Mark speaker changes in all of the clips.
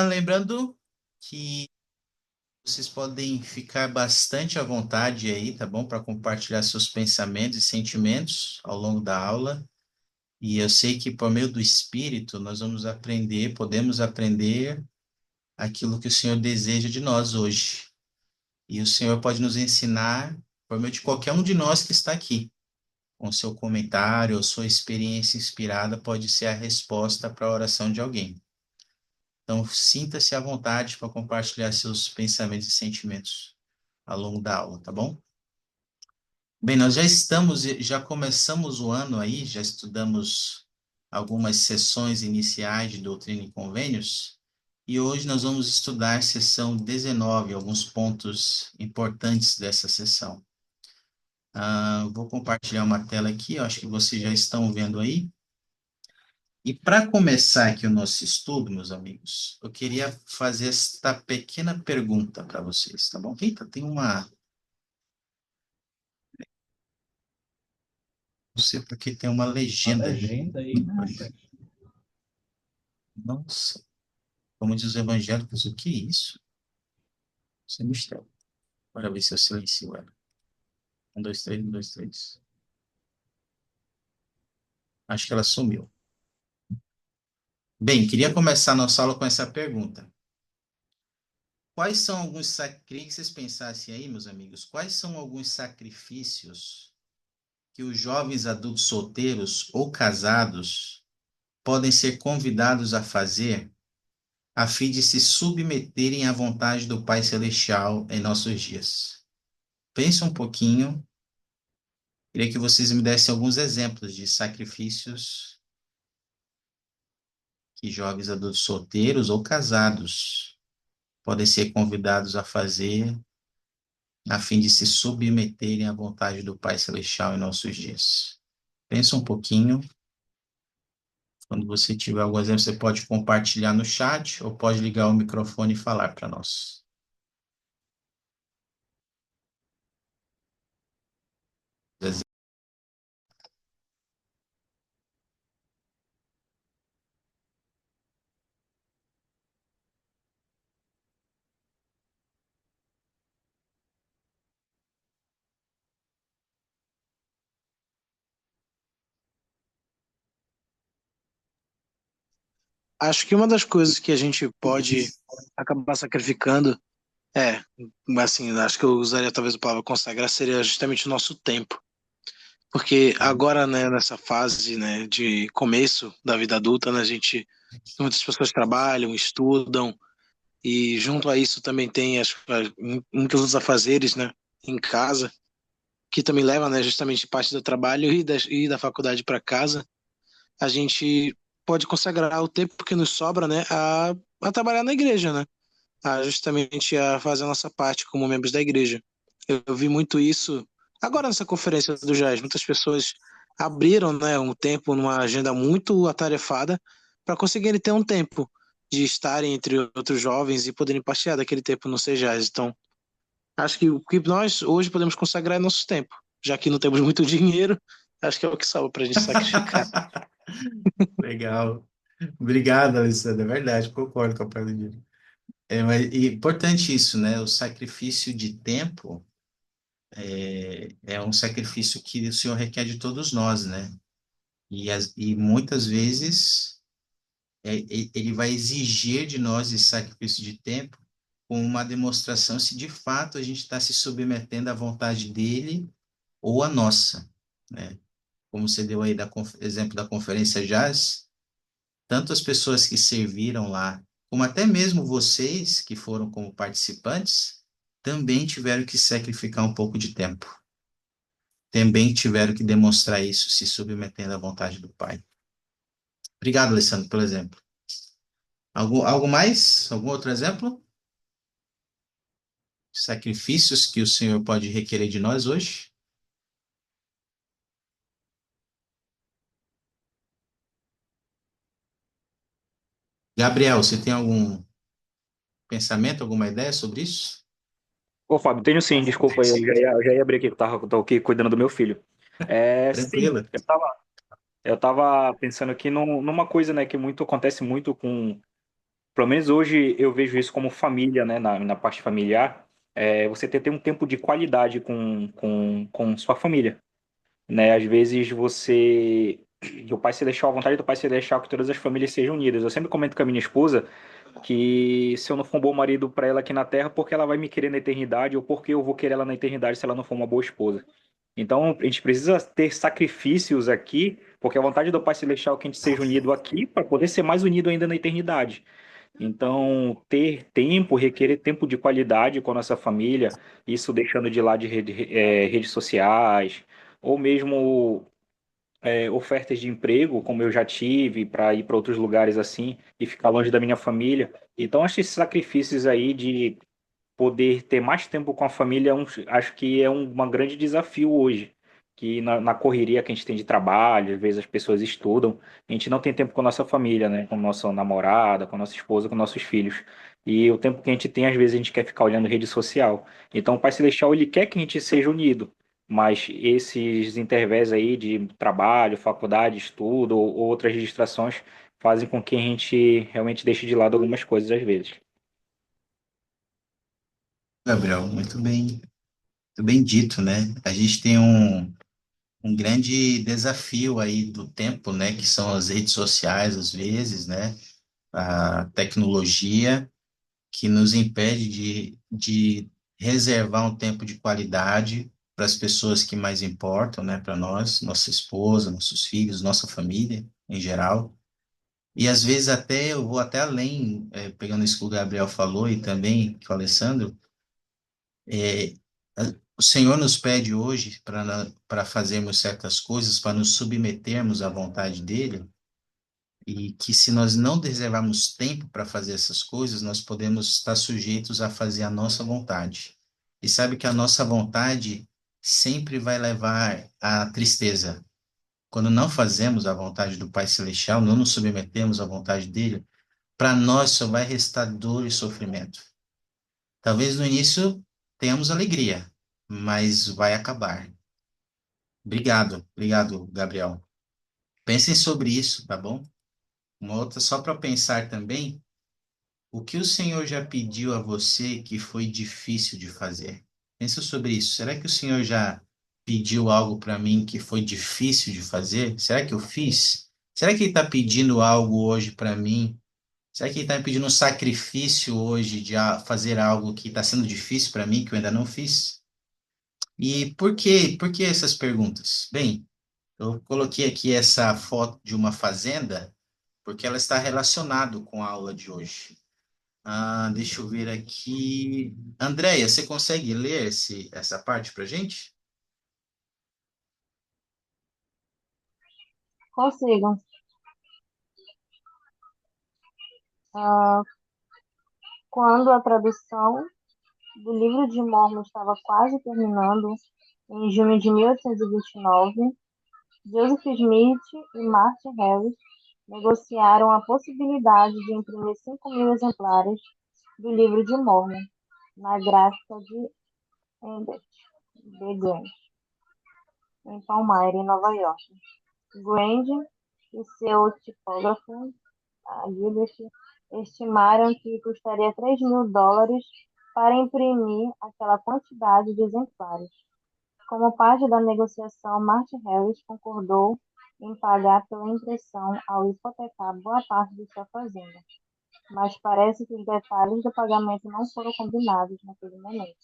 Speaker 1: Lembrando que vocês podem ficar bastante à vontade aí, tá bom? Para compartilhar seus pensamentos e sentimentos ao longo da aula. E eu sei que por meio do Espírito nós vamos aprender, podemos aprender aquilo que o Senhor deseja de nós hoje. E o Senhor pode nos ensinar por meio de qualquer um de nós que está aqui. Com seu comentário ou sua experiência inspirada pode ser a resposta para a oração de alguém. Então, sinta-se à vontade para compartilhar seus pensamentos e sentimentos ao longo da aula, tá bom? Bem, nós já começamos o ano aí, já estudamos algumas sessões iniciais de doutrina e convênios, e hoje nós vamos estudar sessão 19, alguns pontos importantes dessa sessão. Vou compartilhar uma tela aqui, eu acho que vocês já estão vendo aí. E para começar aqui o nosso estudo, meus amigos, eu queria fazer esta pequena pergunta para vocês, tá bom? Eita, tem uma. Não sei porque tem uma
Speaker 2: Uma
Speaker 1: legenda.
Speaker 2: legenda aí, né, rapaz?
Speaker 1: Nossa, como diz os evangélicos, o que é isso? Isso é mistério. Bora ver se eu silencio ela. Um, dois, três, um, dois, três. Acho que ela sumiu. Bem, queria começar nossa aula com essa pergunta. Quais são alguns queria que vocês pensassem aí, meus amigos, quais são alguns sacrifícios que os jovens adultos solteiros ou casados podem ser convidados a fazer a fim de se submeterem à vontade do Pai Celestial em nossos dias? Pensa um pouquinho. Queria que vocês me dessem alguns exemplos de sacrifícios que jovens adultos solteiros ou casados podem ser convidados a fazer a fim de se submeterem à vontade do Pai Celestial em nossos dias. Pensa um pouquinho. Quando você tiver algum exemplo, você pode compartilhar no chat ou pode ligar o microfone e falar para nós.
Speaker 3: Acho que uma das coisas que a gente pode acabar sacrificando é, assim, acho que eu usaria talvez a palavra consagrar, seria justamente o nosso tempo. Porque agora, né, nessa fase, né, de começo da vida adulta, né, muitas pessoas trabalham, estudam, e junto a isso também tem muitos outros afazeres, né, em casa, que também leva, né, justamente parte do trabalho e da faculdade para casa. A gente pode consagrar o tempo que nos sobra, né, a trabalhar na igreja, né? Justamente a fazer a nossa parte como membros da igreja. Eu vi muito isso agora nessa conferência do JAS. Muitas pessoas abriram, né, um tempo numa agenda muito atarefada para conseguirem ter um tempo de estarem entre outros jovens e poderem partilhar daquele tempo no CEJAS. Então, acho que o que nós hoje podemos consagrar é nosso tempo, já que não temos muito dinheiro, acho que é o que salva para a gente sacrificar.
Speaker 1: Legal. Obrigado, Alessandra. É verdade, concordo com a Paulinha. E importante isso, né? O sacrifício de tempo é um sacrifício que o Senhor requer de todos nós, né? E muitas vezes ele vai exigir de nós esse sacrifício de tempo com uma demonstração se de fato a gente está se submetendo à vontade dele ou à nossa, né? Como você deu aí exemplo da conferência Jazz, tanto as pessoas que serviram lá, como até mesmo vocês que foram como participantes, também tiveram que sacrificar um pouco de tempo. Também tiveram que demonstrar isso, se submetendo à vontade do Pai. Obrigado, Alessandro, pelo exemplo. Algo mais? Algum outro exemplo? Sacrifícios que o Senhor pode requerer de nós hoje? Gabriel, você tem algum pensamento, alguma ideia sobre isso?
Speaker 2: Ô, Fábio, tenho sim, desculpa aí, eu já ia abrir aqui, que tô aqui cuidando do meu filho. Sim,
Speaker 1: Tranquila?
Speaker 2: eu tava pensando aqui numa coisa, né, que muito acontece muito com Pelo menos hoje eu vejo isso como família, né, na parte familiar, você ter um tempo de qualidade com sua família, né? Às vezes o pai celestial, a vontade do pai celestial é que todas as famílias sejam unidas. Eu sempre comento com a minha esposa que se eu não for um bom marido para ela aqui na Terra, porque ela vai me querer na eternidade, ou porque eu vou querer ela na eternidade se ela não for uma boa esposa. Então, a gente precisa ter sacrifícios aqui, porque a vontade do Pai Celestial é que a gente seja unido aqui para poder ser mais unido ainda na eternidade. Então, ter tempo, requerer tempo de qualidade com a nossa família, isso deixando de lado de redes sociais, ou mesmo ofertas de emprego, como eu já tive, para ir para outros lugares assim e ficar longe da minha família. Então, acho que esses sacrifícios aí de poder ter mais tempo com a família, acho que é um grande desafio hoje. Que na correria que a gente tem de trabalho, às vezes as pessoas estudam, a gente não tem tempo com a nossa família, né? Com nossa namorada, com nossa esposa, com nossos filhos. E o tempo que a gente tem, às vezes a gente quer ficar olhando rede social. Então o Pai Celestial, ele quer que a gente seja unido. Mas esses intervéns aí de trabalho, faculdade, estudo ou outras distrações fazem com que a gente realmente deixe de lado algumas coisas às vezes.
Speaker 1: Gabriel, muito bem dito, né? A gente tem um grande desafio aí do tempo, né? Que são as redes sociais, às vezes, né? A tecnologia que nos impede de reservar um tempo de qualidade para as pessoas que mais importam, né? Para nós, nossa esposa, nossos filhos, nossa família em geral. E às vezes até eu vou até além, pegando isso que o Gabriel falou e também que o Alessandro, é, o Senhor nos pede hoje para fazermos certas coisas, para nos submetermos à vontade dele, e que se nós não reservarmos tempo para fazer essas coisas, nós podemos estar sujeitos a fazer a nossa vontade. E sabe que a nossa vontade sempre vai levar à tristeza. Quando não fazemos a vontade do Pai Celestial, não nos submetemos à vontade dele, para nós só vai restar dor e sofrimento. Talvez no início tenhamos alegria, mas vai acabar. Obrigado, Gabriel. Pensem sobre isso, tá bom? Uma outra só para pensar também, o que o Senhor já pediu a você que foi difícil de fazer? Pensa sobre isso. Será que o Senhor já pediu algo para mim que foi difícil de fazer? Será que eu fiz? Será que Ele está pedindo algo hoje para mim? Será que Ele está me pedindo um sacrifício hoje de fazer algo que está sendo difícil para mim, que eu ainda não fiz? E por quê? Por que essas perguntas? Bem, eu coloquei aqui essa foto de uma fazenda porque ela está relacionada com a aula de hoje. Deixa eu ver aqui. Andréia, você consegue ler essa parte para gente?
Speaker 4: Consigo. Ah, quando a tradução do livro de Mormon estava quase terminando, em junho de 1829, Joseph Smith e Martin Harris negociaram a possibilidade de imprimir 5.000 exemplares do livro de Mormon na gráfica de Embed, The Grand, em Palmyra, em Nova York. Grand e seu tipógrafo, a Gilbert, estimaram que custaria $3.000 para imprimir aquela quantidade de exemplares. Como parte da negociação, Martin Harris concordou em pagar pela impressão ao hipotecar boa parte de sua fazenda, mas parece que os detalhes do pagamento não foram combinados naquele momento.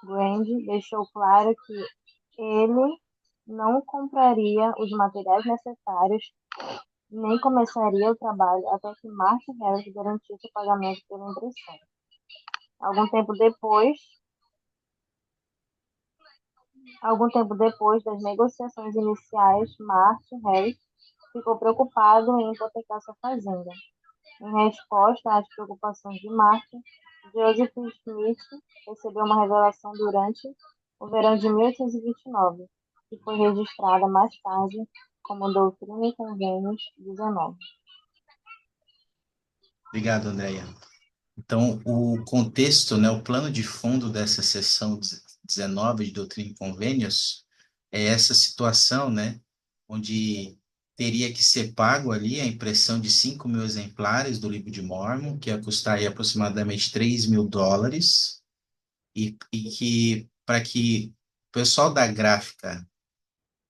Speaker 4: Grand deixou claro que ele não compraria os materiais necessários nem começaria o trabalho até que Martin Harris garantisse o pagamento pela impressão. Algum tempo depois, Algum tempo depois das negociações iniciais, Martin Harris ficou preocupado em hipotecar sua fazenda. Em resposta às preocupações de Martin, Joseph Smith recebeu uma revelação durante o verão de 1829, que foi registrada mais tarde como Doutrina e Convênios 19.
Speaker 1: Obrigado, Andréia. Então, o contexto, né, o plano de fundo dessa sessão 19 de Doutrina e Convênios é essa situação, né, onde teria que ser pago ali a impressão de 5.000 exemplares do livro de Mórmon, que ia custar aí aproximadamente US$ 3.000, e que para que o pessoal da gráfica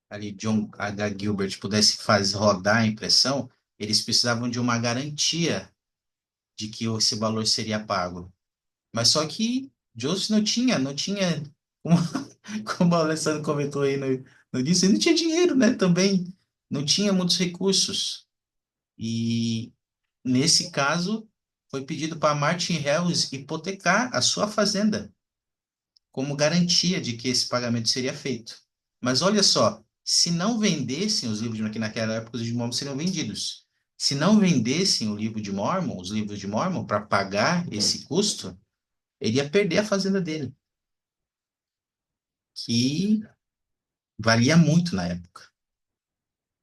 Speaker 1: ali, John H. Gilbert, pudesse fazer rodar a impressão, eles precisavam de uma garantia de que esse valor seria pago. Mas só que Joseph não tinha, como, como o Alessandro comentou aí no início, ele não tinha dinheiro, né? Também não tinha muitos recursos. E nesse caso, foi pedido para Martin Harris hipotecar a sua fazenda como garantia de que esse pagamento seria feito. Mas olha só, se não vendessem os livros, que naquela época os livros de Mormon seriam vendidos. Se não vendessem o livro de Mormon, os livros de Mormon, para pagar esse custo, ele ia perder a fazenda dele, que valia muito na época.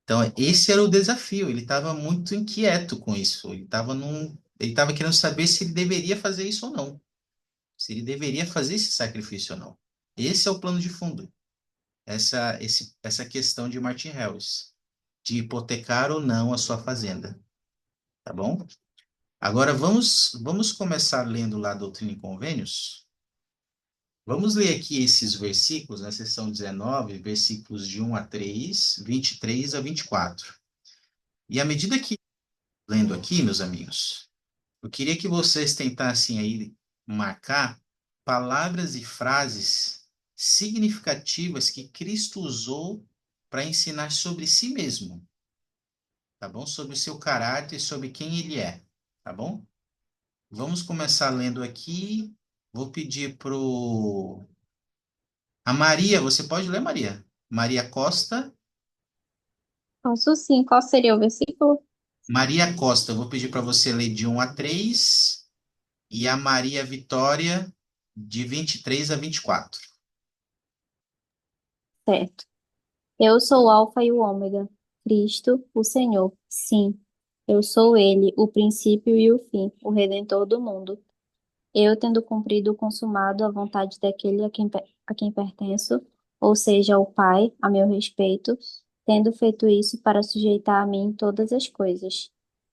Speaker 1: Então, esse era o desafio. Ele estava muito inquieto com isso. Ele estava querendo saber se ele deveria fazer isso ou não. Se ele deveria fazer esse sacrifício ou não. Esse é o plano de fundo. Essa questão de Martin Harris, de hipotecar ou não a sua fazenda. Tá bom? Agora, vamos começar lendo lá Doutrina e Convênios. Vamos ler aqui esses versículos, na seção 19, versículos de 1 a 3, 23 a 24. E à medida que lendo aqui, meus amigos, eu queria que vocês tentassem aí marcar palavras e frases significativas que Cristo usou para ensinar sobre si mesmo, tá bom? Sobre o seu caráter, sobre quem ele é, tá bom? Vamos começar lendo aqui. Vou pedir a Maria, você pode ler, Maria? Maria Costa.
Speaker 5: Posso sim. Qual seria o versículo?
Speaker 1: Maria Costa, eu vou pedir para você ler de 1 a 3, e a Maria Vitória de 23 a 24.
Speaker 5: Certo. Eu sou o Alfa e o Ômega, Cristo, o Senhor. Sim, eu sou Ele, o princípio e o fim, o Redentor do mundo. Eu, tendo cumprido e consumado a vontade daquele a quem pertenço, ou seja, ao Pai, a meu respeito, tendo feito isso para sujeitar a mim todas as coisas,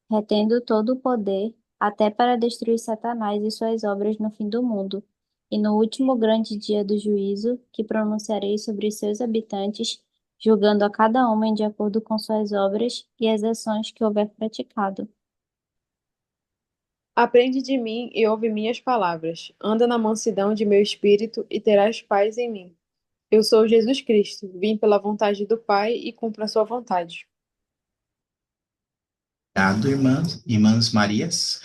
Speaker 5: retendo todo o poder, até para destruir Satanás e suas obras no fim do mundo. E no último grande dia do juízo, que pronunciarei sobre os seus habitantes, julgando a cada homem de acordo com suas obras e as ações que houver praticado.
Speaker 6: Aprende de mim e ouve minhas palavras. Anda na mansidão de meu espírito e terás paz em mim. Eu sou Jesus Cristo, vim pela vontade do Pai e cumpro a sua vontade.
Speaker 1: Obrigado, irmãs Marias.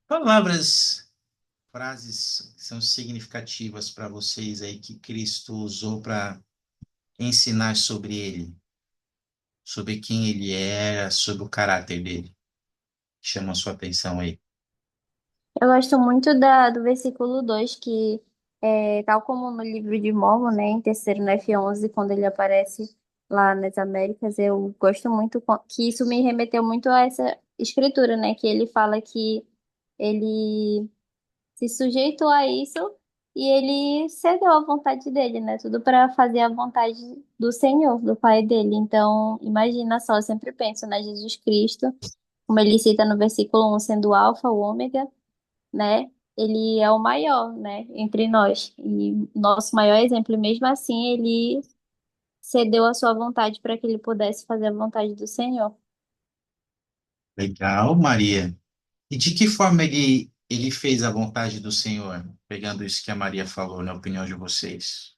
Speaker 1: Palavras, frases que são significativas para vocês aí que Cristo usou para ensinar sobre ele, sobre quem ele era, sobre o caráter dele. Chama a sua atenção aí.
Speaker 5: Eu gosto muito do versículo 2 que, tal como no livro de Mormon, né, em terceiro no F11, quando ele aparece lá nas Américas, eu gosto muito que isso me remeteu muito a essa escritura, né, que ele fala que ele se sujeitou a isso e ele cedeu à vontade dele, né, tudo para fazer a vontade do Senhor, do Pai dele. Então, imagina só, eu sempre penso, né, Jesus Cristo, como ele cita no versículo 1, sendo o Alfa, o Ômega, né? Ele é o maior, né, entre nós. E nosso maior exemplo, e mesmo assim, ele cedeu a sua vontade para que ele pudesse fazer a vontade do Senhor.
Speaker 1: Legal, Maria. E de que forma ele fez a vontade do Senhor? Pegando isso que a Maria falou, na opinião de vocês.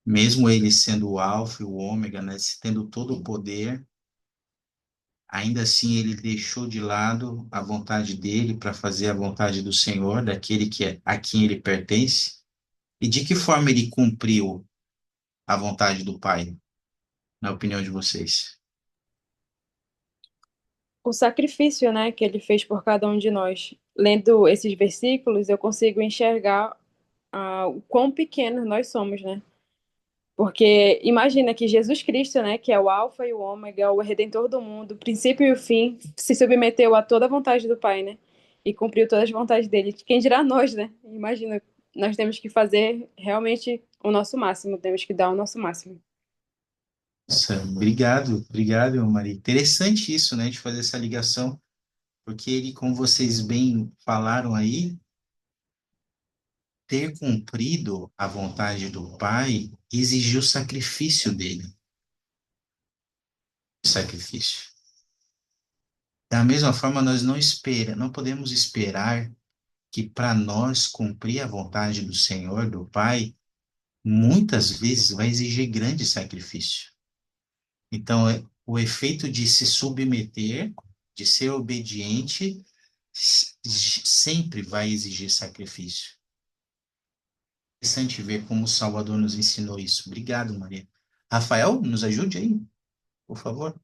Speaker 1: Mesmo ele sendo o Alfa e o Ômega, né, tendo todo o poder, ainda assim ele deixou de lado a vontade dele para fazer a vontade do Senhor, daquele a quem ele pertence. E de que forma ele cumpriu a vontade do Pai, na opinião de vocês?
Speaker 6: O sacrifício, né, que ele fez por cada um de nós. Lendo esses versículos, eu consigo enxergar o quão pequenos nós somos, né? Porque imagina que Jesus Cristo, né, que é o Alfa e o Ômega, o Redentor do mundo, o princípio e o fim, se submeteu a toda a vontade do Pai, né? E cumpriu todas as vontades dele. Quem dirá nós, né? Imagina, nós temos que fazer realmente o nosso máximo, temos que dar o nosso máximo.
Speaker 1: Obrigado, Maria. Interessante isso, né, de fazer essa ligação, porque ele, como vocês bem falaram aí, ter cumprido a vontade do Pai exigiu sacrifício dele, sacrifício. Da mesma forma, nós não podemos esperar que para nós cumprir a vontade do Senhor, do Pai, muitas vezes vai exigir grande sacrifício. Então, o efeito de se submeter, de ser obediente, sempre vai exigir sacrifício. Interessante ver como o Salvador nos ensinou isso. Obrigado, Maria. Rafael, nos ajude aí, por favor.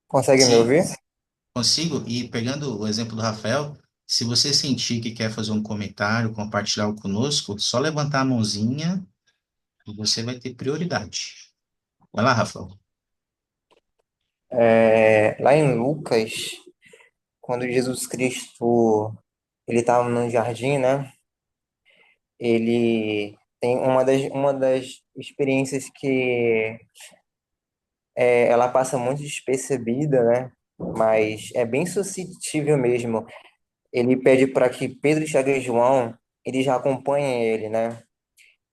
Speaker 7: Consegue me
Speaker 1: Sim,
Speaker 7: ouvir?
Speaker 1: consigo. E pegando o exemplo do Rafael, se você sentir que quer fazer um comentário, compartilhar algo conosco, só levantar a mãozinha e você vai ter prioridade. Vai lá, Rafael.
Speaker 7: Lá em Lucas, quando Jesus Cristo ele estava no jardim, né? Ele tem uma das experiências que ela passa muito despercebida, né? Mas é bem suscetível mesmo. Ele pede para que Pedro, Tiago e João eles já acompanhem ele, né?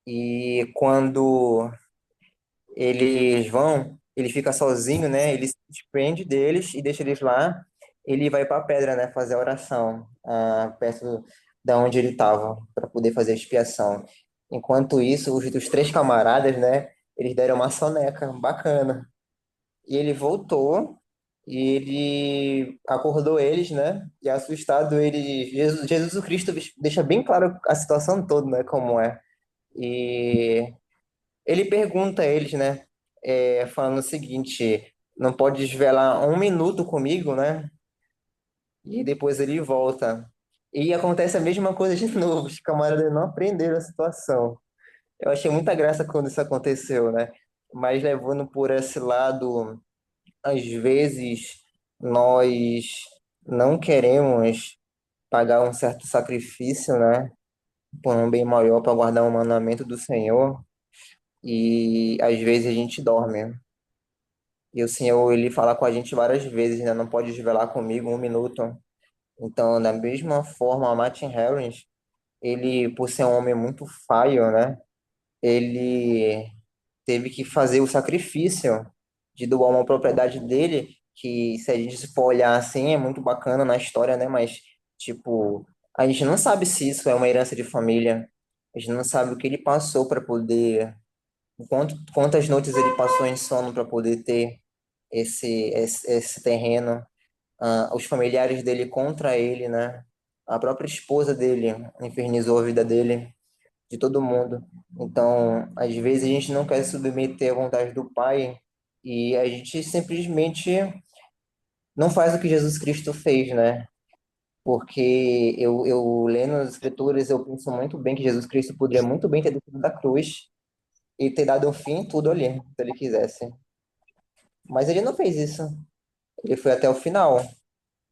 Speaker 7: E quando eles vão, ele fica sozinho, né? Ele se despende deles e deixa eles lá. Ele vai para a pedra, né? Fazer a oração, perto da onde ele estava, para poder fazer a expiação. Enquanto isso, os três camaradas, né? Eles deram uma soneca bacana. E ele voltou e ele acordou eles, né? E assustado, Jesus Cristo deixa bem claro a situação toda, né? Como é. E ele pergunta a eles, né? Falando o seguinte: não pode desvelar um minuto comigo, né? E depois ele volta. E acontece a mesma coisa de novo. Os camaradas não aprenderam a situação. Eu achei muita graça quando isso aconteceu, né? Mas levando por esse lado, às vezes nós não queremos pagar um certo sacrifício, né? Por um bem maior para guardar o mandamento do Senhor. E às vezes a gente dorme. E o Senhor, ele fala com a gente várias vezes, né? Não pode desvelar comigo um minuto. Então, da mesma forma, Martin Harris, ele, por ser um homem muito falho, né? Ele teve que fazer o sacrifício de doar uma propriedade dele, que se a gente for olhar assim, é muito bacana na história, né? Mas, tipo, a gente não sabe se isso é uma herança de família. A gente não sabe o que ele passou para poder, quantas noites ele passou em sono para poder ter esse terreno, os familiares dele contra ele, né? A própria esposa dele infernizou a vida dele, de todo mundo. Então, às vezes a gente não quer se submeter à vontade do Pai e a gente simplesmente não faz o que Jesus Cristo fez, né? Porque eu lendo as Escrituras, eu penso muito bem que Jesus Cristo poderia muito bem ter descido da cruz e ter dado um fim em tudo ali, se ele quisesse. Mas ele não fez isso. Ele foi até o final.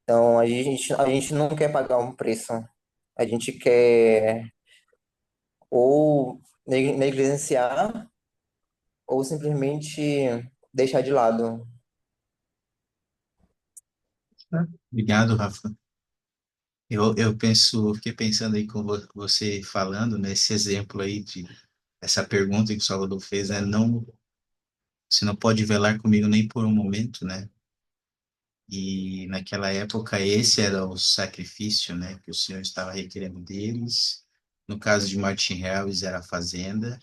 Speaker 7: Então, a gente não quer pagar um preço. A gente quer ou negligenciar ou simplesmente deixar de lado.
Speaker 1: Obrigado, Rafa. Fiquei pensando aí com você falando, nesse exemplo aí essa pergunta que o Salvador fez, né? Não, você não pode velar comigo nem por um momento, né? E naquela época esse era o sacrifício, né, que o Senhor estava requerendo deles. No caso de Martin Harris era a fazenda,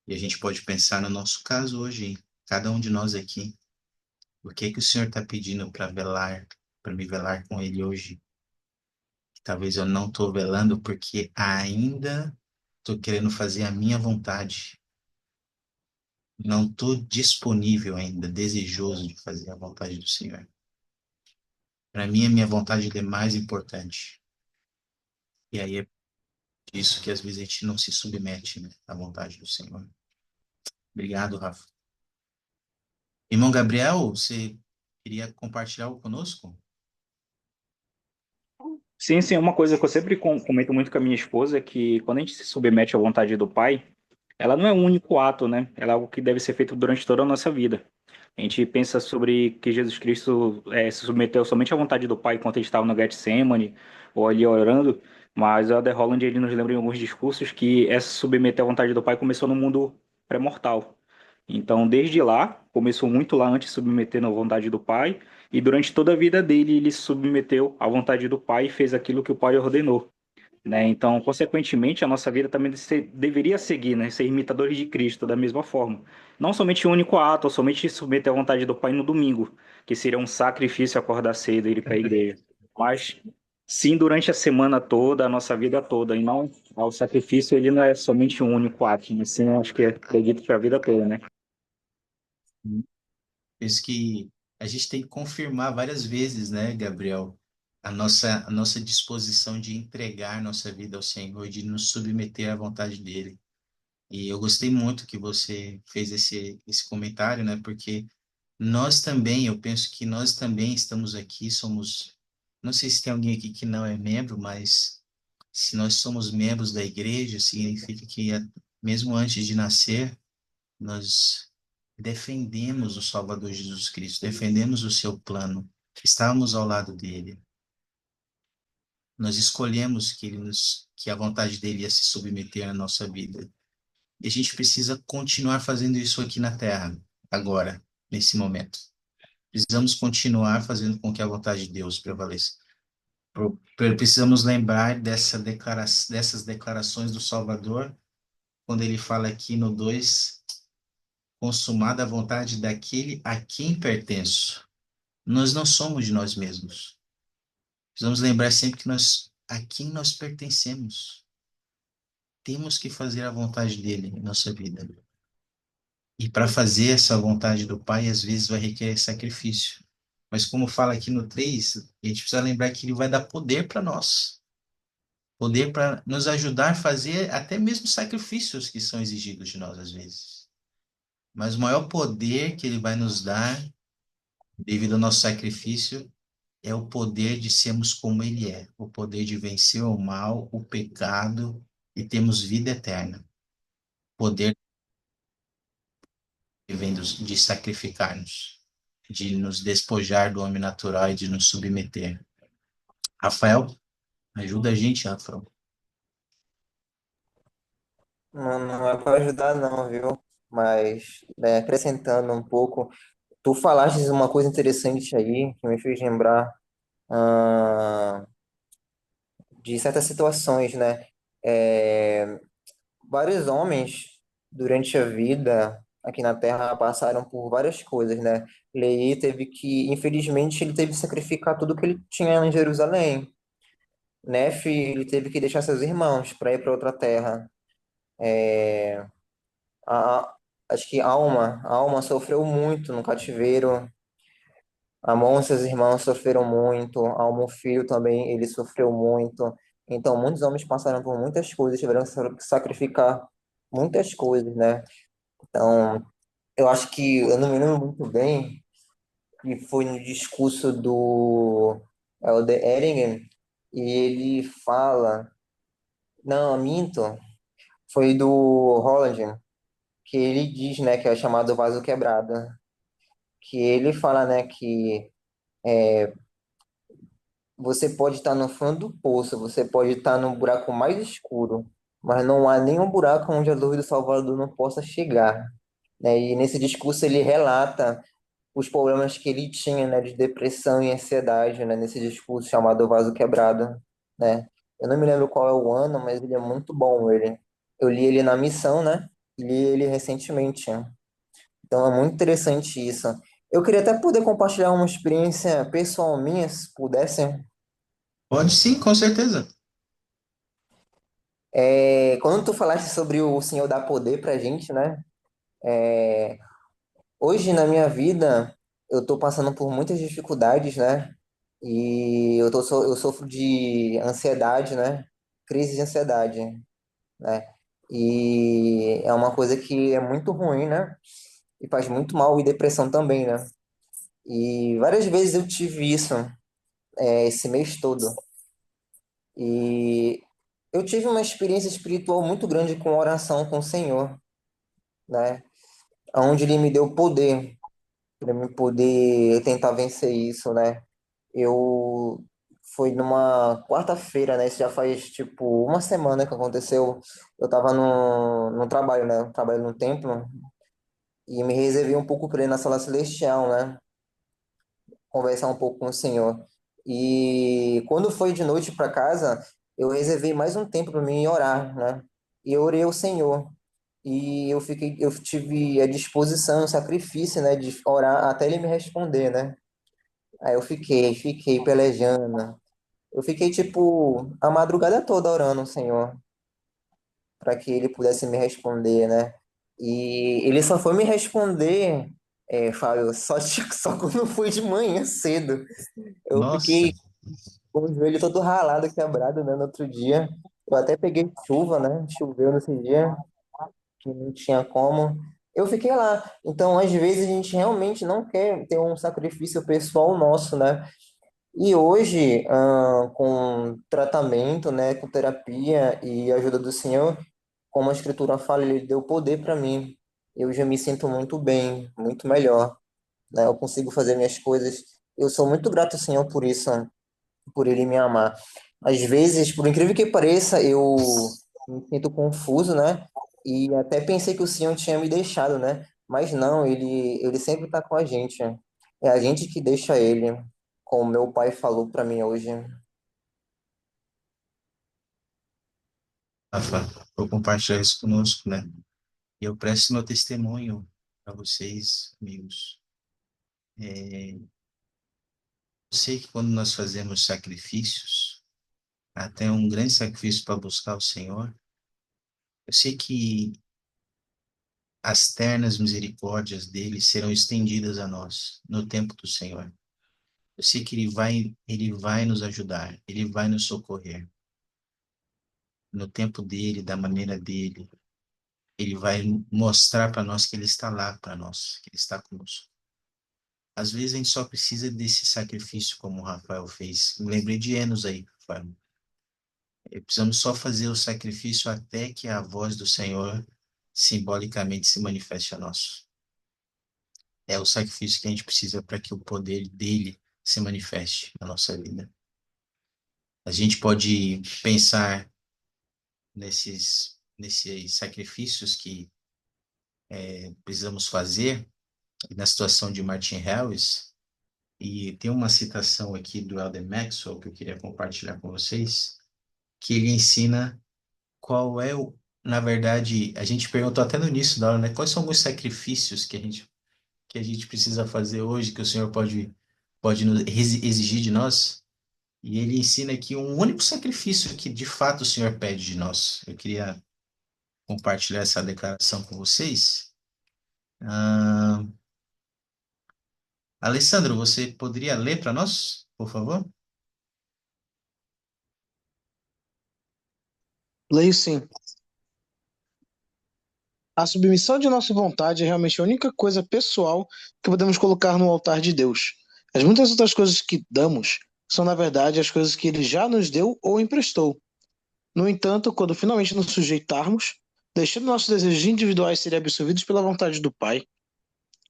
Speaker 1: e a gente pode pensar no nosso caso hoje, hein? Cada um de nós aqui. O que que o Senhor está pedindo para me velar com Ele hoje? Talvez eu não estou velando porque ainda estou querendo fazer a minha vontade. Não estou disponível ainda, desejoso de fazer a vontade do Senhor. Para mim, a minha vontade é mais importante. E aí é isso que às vezes a gente não se submete, né, à vontade do Senhor. Obrigado, Rafa. Irmão Gabriel, você queria compartilhar algo conosco?
Speaker 2: Sim, sim, uma coisa que eu sempre comento muito com a minha esposa é que quando a gente se submete à vontade do Pai, ela não é um único ato, né? Ela é algo que deve ser feito durante toda a nossa vida. A gente pensa sobre que Jesus Cristo se submeteu somente à vontade do Pai enquanto ele estava no Getsemane, ou ali orando, mas o Elder Holland ele nos lembra em alguns discursos que essa submeter à vontade do Pai começou no mundo pré-mortal. Então, desde lá, começou muito lá antes de submeter à vontade do Pai, e durante toda a vida dele, ele se submeteu à vontade do Pai e fez aquilo que o Pai ordenou, né? Então, consequentemente, a nossa vida também deveria seguir, né? Ser imitadores de Cristo da mesma forma. Não somente um único ato, ou somente submeter à vontade do Pai no domingo, que seria um sacrifício acordar cedo e ir para a igreja. Mas sim, durante a semana toda, a nossa vida toda, e não o sacrifício, ele não é somente um único ato, mas sim, acho que acredito que é a vida toda, né?
Speaker 1: Por isso que a gente tem que confirmar várias vezes, né, Gabriel, a nossa disposição de entregar nossa vida ao Senhor, de nos submeter à vontade dele. E eu gostei muito que você fez esse comentário, né, porque nós também, eu penso que nós também estamos aqui, somos, não sei se tem alguém aqui que não é membro, mas se nós somos membros da igreja, significa que mesmo antes de nascer, nós defendemos o Salvador Jesus Cristo, defendemos o seu plano, estávamos ao lado dele. Nós escolhemos que a vontade dele ia se submeter à nossa vida. E a gente precisa continuar fazendo isso aqui na Terra, agora, nesse momento. Precisamos continuar fazendo com que a vontade de Deus prevaleça. Precisamos lembrar dessas declarações do Salvador, quando ele fala aqui no 2, consumada a vontade daquele a quem pertenço. Nós não somos de nós mesmos. Precisamos lembrar sempre que a quem nós pertencemos. Temos que fazer a vontade dele em nossa vida. E para fazer essa vontade do Pai, às vezes vai requerer sacrifício. Mas como fala aqui no 3, a gente precisa lembrar que ele vai dar poder para nós. Poder para nos ajudar a fazer até mesmo sacrifícios que são exigidos de nós às vezes. Mas o maior poder que ele vai nos dar, devido ao nosso sacrifício, é o poder de sermos como ele é, o poder de vencer o mal, o pecado e termos vida eterna. Poder que vem de sacrificar-nos, de nos despojar do homem natural e de nos submeter. Rafael, ajuda a gente, Rafael.
Speaker 7: Não, não é para ajudar, não, viu? Mas, né, acrescentando um pouco, tu falaste uma coisa interessante aí que me fez lembrar ah, de certas situações, né? É, vários homens, durante a vida aqui na Terra, passaram por várias coisas, né? Leí teve que, infelizmente, ele teve que sacrificar tudo que ele tinha em Jerusalém. Nefe, ele teve que deixar seus irmãos para ir para outra terra. A, acho que a Alma sofreu muito no cativeiro. Amon e seus irmãos sofreram muito. Alma, o filho também, ele sofreu muito. Então, muitos homens passaram por muitas coisas, tiveram que sacrificar muitas coisas, né? Então, eu acho que eu não me lembro muito bem que foi no discurso do Elder Ehringen e ele fala, não, minto, foi do Holland, que ele diz, né, que é chamado vaso quebrado, que ele fala, né, que você pode estar no fundo do poço, você pode estar no buraco mais escuro, mas não há nenhum buraco onde a luz do Salvador não possa chegar, né? E nesse discurso ele relata os problemas que ele tinha, né, de depressão e ansiedade, né, nesse discurso chamado Vaso Quebrado, né? Eu não me lembro qual é o ano, mas ele é muito bom, ele. Eu li ele na missão, né? E li ele recentemente. Então é muito interessante isso. Eu queria até poder compartilhar uma experiência pessoal minha, se pudesse.
Speaker 1: Pode sim, com certeza.
Speaker 7: Quando tu falaste sobre o Senhor dar poder pra gente, né? Hoje na minha vida eu tô passando por muitas dificuldades, né? E eu sofro de ansiedade, né? Crise de ansiedade, né? E é uma coisa que é muito ruim, né? E faz muito mal, e depressão também, né? E várias vezes eu tive isso, esse mês todo. E eu tive uma experiência espiritual muito grande com oração com o Senhor. né? Onde ele me deu poder para me poder tentar vencer isso, né? Eu foi numa quarta-feira, né? Isso já faz tipo uma semana que aconteceu. Eu tava no trabalho, né? Eu trabalho no templo e me reservei um pouco para ir na sala celestial, né? Conversar um pouco com o Senhor. E quando foi de noite para casa, eu reservei mais um tempo para mim orar, né? E eu orei ao Senhor. E eu tive a disposição, o sacrifício, né, de orar até ele me responder, né? Aí eu fiquei pelejando. Eu fiquei, tipo, a madrugada toda orando ao Senhor, para que ele pudesse me responder, né? E ele só foi me responder, Fábio, só quando foi de manhã cedo. Eu
Speaker 1: Nossa,
Speaker 7: fiquei com o joelho todo ralado, quebrado, né, no outro dia. Eu até peguei chuva, né? Choveu nesse dia, que não tinha como. Eu fiquei lá. Então, às vezes, a gente realmente não quer ter um sacrifício pessoal nosso, né? E hoje, com tratamento, né, com terapia e ajuda do Senhor, como a Escritura fala, Ele deu poder para mim. Eu já me sinto muito bem, muito melhor, né? Eu consigo fazer minhas coisas. Eu sou muito grato ao Senhor por isso, por Ele me amar. Às vezes, por incrível que pareça, eu me sinto confuso, né? E até pensei que o Senhor tinha me deixado, né? Mas não, ele sempre está com a gente. É a gente que deixa Ele, como meu pai falou para mim hoje.
Speaker 1: Rafa, por compartilhar isso conosco, né? E eu presto meu testemunho para vocês, amigos. Eu sei que quando nós fazemos sacrifícios, até um grande sacrifício para buscar o Senhor, eu sei que as ternas misericórdias dele serão estendidas a nós no tempo do Senhor. Eu sei que ele vai nos ajudar, ele vai nos socorrer no tempo dele, da maneira dele. Ele vai mostrar para nós que ele está lá para nós, que ele está conosco. Às vezes a gente só precisa desse sacrifício, como o Rafael fez. Me lembrei de Enos aí, Rafael. Precisamos só fazer o sacrifício até que a voz do Senhor simbolicamente se manifeste a nós. É o sacrifício que a gente precisa para que o poder dele se manifeste na nossa vida. A gente pode pensar nesses sacrifícios que precisamos fazer na situação de Martin Harris, e tem uma citação aqui do Elder Maxwell que eu queria compartilhar com vocês, que ele ensina qual é o, na verdade, a gente perguntou até no início da aula, né? Quais são os sacrifícios que a gente precisa fazer hoje, que o Senhor pode nos exigir de nós? E ele ensina aqui um único sacrifício que de fato o Senhor pede de nós. Eu queria compartilhar essa declaração com vocês. Ah, Alessandro, você poderia ler para nós, por favor?
Speaker 3: Leio sim. A submissão de nossa vontade é realmente a única coisa pessoal que podemos colocar no altar de Deus. As muitas outras coisas que damos são, na verdade, as coisas que Ele já nos deu ou emprestou. No entanto, quando finalmente nos sujeitarmos, deixando nossos desejos individuais serem absorvidos pela vontade do Pai,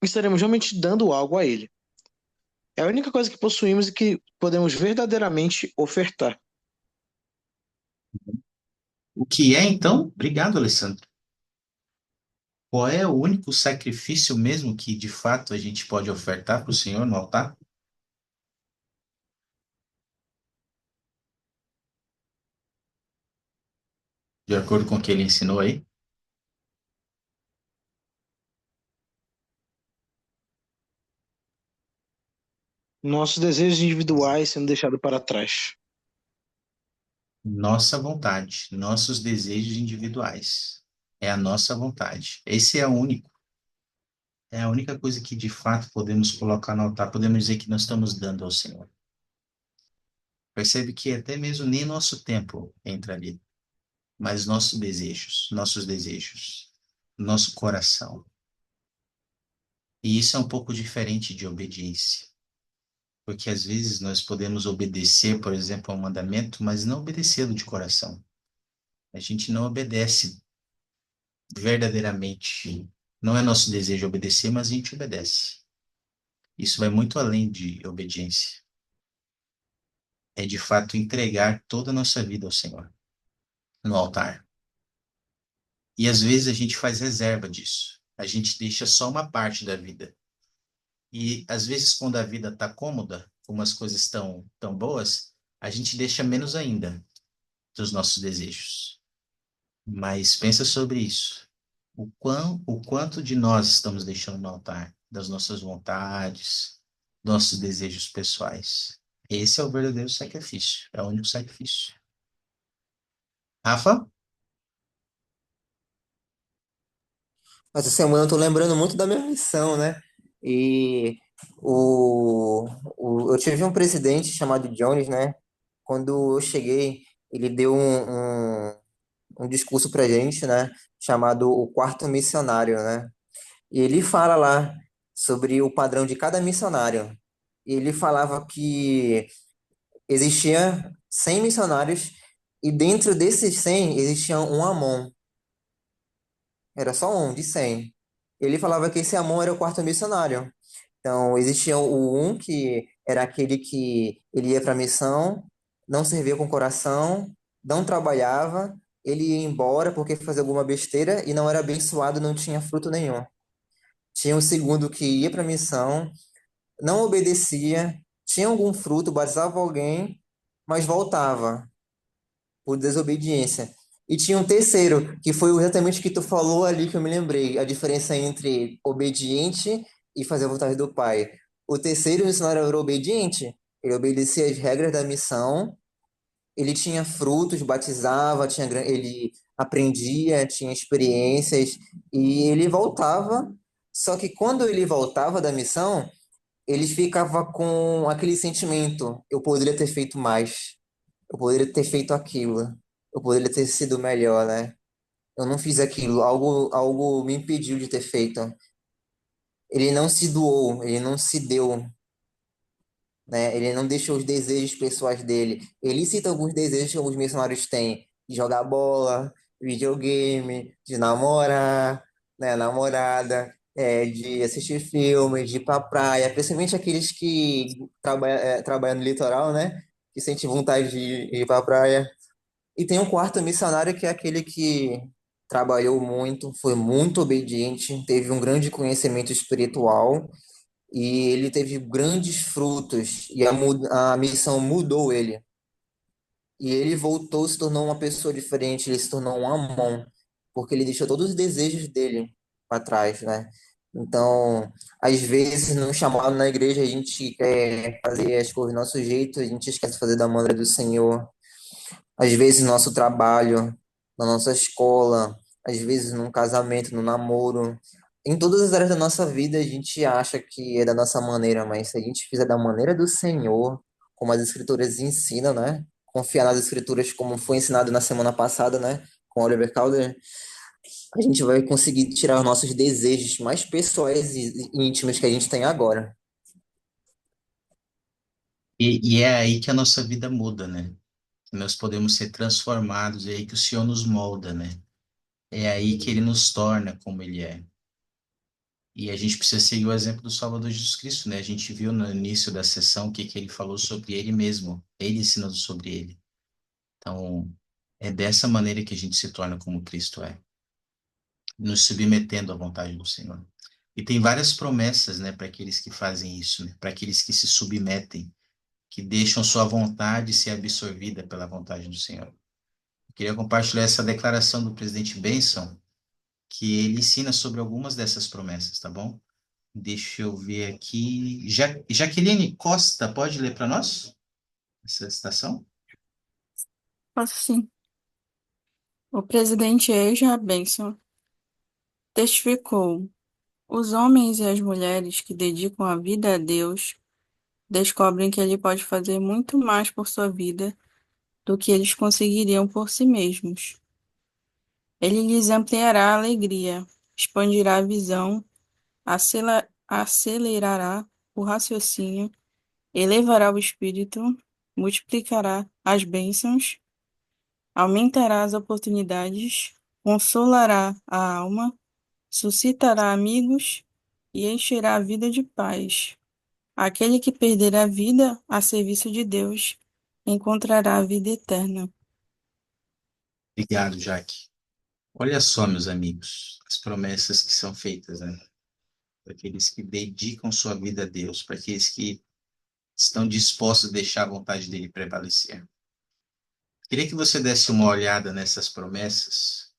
Speaker 3: estaremos realmente dando algo a Ele. É a única coisa que possuímos e que podemos verdadeiramente ofertar.
Speaker 1: O que é, então? Obrigado, Alessandro. Qual é o único sacrifício mesmo que de fato a gente pode ofertar para o Senhor no altar? De acordo com o que ele ensinou aí?
Speaker 3: Nossos desejos individuais sendo deixados para trás.
Speaker 1: Nossa vontade, nossos desejos individuais. É a nossa vontade. Esse é o único. É a única coisa que de fato podemos colocar no altar, podemos dizer que nós estamos dando ao Senhor. Percebe que até mesmo nem nosso tempo entra ali, mas nossos desejos, nosso coração. E isso é um pouco diferente de obediência, porque às vezes nós podemos obedecer, por exemplo, a um mandamento, mas não obedecê-lo de coração. A gente não obedece verdadeiramente Não é nosso desejo obedecer, mas a gente obedece. Isso vai muito além de obediência. É de fato entregar toda a nossa vida ao Senhor, no altar. E às vezes a gente faz reserva disso. A gente deixa só uma parte da vida. E às vezes quando a vida está cômoda, como as coisas estão tão boas, a gente deixa menos ainda dos nossos desejos. Mas pensa sobre isso. O quanto de nós estamos deixando no altar, das nossas vontades, nossos desejos pessoais. Esse é o verdadeiro sacrifício, é o único sacrifício. Rafa?
Speaker 7: Essa semana eu tô lembrando muito da minha missão, né? E o, eu tive um presidente chamado Jones, né? Quando eu cheguei, ele deu um discurso pra gente, né? Chamado O Quarto Missionário, né? E ele fala lá sobre o padrão de cada missionário. E ele falava que existia 100 missionários e dentro desses 100 existia um Amon. Era só um de 100. Ele falava que esse Amon era o quarto missionário. Então, existia o um que era aquele que ele ia para a missão, não servia com coração, não trabalhava, ele ia embora porque fazia alguma besteira e não era abençoado, não tinha fruto nenhum. Tinha o segundo que ia para a missão, não obedecia, tinha algum fruto, batizava alguém, mas voltava por desobediência. E tinha um terceiro, que foi exatamente o que tu falou ali que eu me lembrei, a diferença entre obediente e fazer a vontade do Pai. O terceiro missionário era obediente, ele obedecia às regras da missão, ele tinha frutos, batizava, ele aprendia, tinha experiências, e ele voltava, só que quando ele voltava da missão, ele ficava com aquele sentimento, eu poderia ter feito mais, eu poderia ter feito aquilo. Eu poderia ter sido melhor, né? Eu não fiz aquilo. Algo me impediu de ter feito. Ele não se doou, ele não se deu, né? Ele não deixou os desejos pessoais dele. Ele cita alguns desejos que alguns missionários têm: de jogar bola, videogame, de namorar, né? Namorada, de assistir filmes, de ir pra praia, principalmente aqueles que trabalham no litoral, né? Que sentem vontade de ir pra praia. E tem um quarto missionário que é aquele que trabalhou muito, foi muito obediente, teve um grande conhecimento espiritual e ele teve grandes frutos e a missão mudou ele. E ele voltou, se tornou uma pessoa diferente, ele se tornou um Amon, porque ele deixou todos os desejos dele para trás, né? Então, às vezes, no chamado na igreja, a gente quer fazer as coisas do nosso jeito, a gente esquece de fazer da maneira do Senhor. Às vezes, no nosso trabalho, na nossa escola, às vezes, num casamento, no namoro. Em todas as áreas da nossa vida, a gente acha que é da nossa maneira, mas se a gente fizer da maneira do Senhor, como as Escrituras ensinam, né? Confiar nas Escrituras, como foi ensinado na semana passada, né? Com Oliver Cowdery, a gente vai conseguir tirar os nossos desejos mais pessoais e íntimos que a gente tem agora.
Speaker 1: E é aí que a nossa vida muda, né? Que nós podemos ser transformados, é aí que o Senhor nos molda, né? É aí que ele nos torna como ele é. E a gente precisa seguir o exemplo do Salvador Jesus Cristo, né? A gente viu no início da sessão que ele falou sobre ele mesmo, ele ensinando sobre ele. Então, é dessa maneira que a gente se torna como Cristo é, nos submetendo à vontade do Senhor. E tem várias promessas, né, para aqueles que fazem isso, né? Para aqueles que se submetem, que deixam sua vontade ser absorvida pela vontade do Senhor. Eu queria compartilhar essa declaração do presidente Benson, que ele ensina sobre algumas dessas promessas, tá bom? Deixa eu ver aqui. Jaqueline Costa, pode ler para nós essa citação?
Speaker 8: Posso sim. O presidente Eja Benson testificou: os homens e as mulheres que dedicam a vida a Deus descobrem que Ele pode fazer muito mais por sua vida do que eles conseguiriam por si mesmos. Ele lhes ampliará a alegria, expandirá a visão, acelerará o raciocínio, elevará o espírito, multiplicará as bênçãos, aumentará as oportunidades, consolará a alma, suscitará amigos e encherá a vida de paz. Aquele que perder a vida a serviço de Deus encontrará a vida eterna.
Speaker 1: Obrigado, Jaque. Olha só, meus amigos, as promessas que são feitas, né? Para aqueles que dedicam sua vida a Deus, para aqueles que estão dispostos a deixar a vontade dele prevalecer. Queria que você desse uma olhada nessas promessas,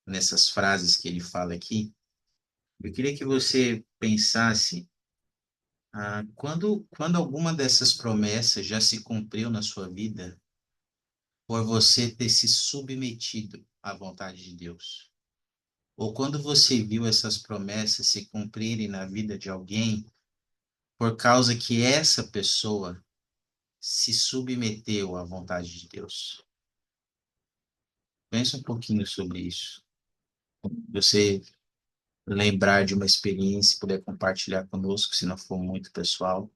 Speaker 1: nessas frases que ele fala aqui. Eu queria que você pensasse, quando alguma dessas promessas já se cumpriu na sua vida, por você ter se submetido à vontade de Deus. Ou quando você viu essas promessas se cumprirem na vida de alguém, por causa que essa pessoa se submeteu à vontade de Deus. Pensa um pouquinho sobre isso. Você lembrar de uma experiência, puder compartilhar conosco, se não for muito pessoal.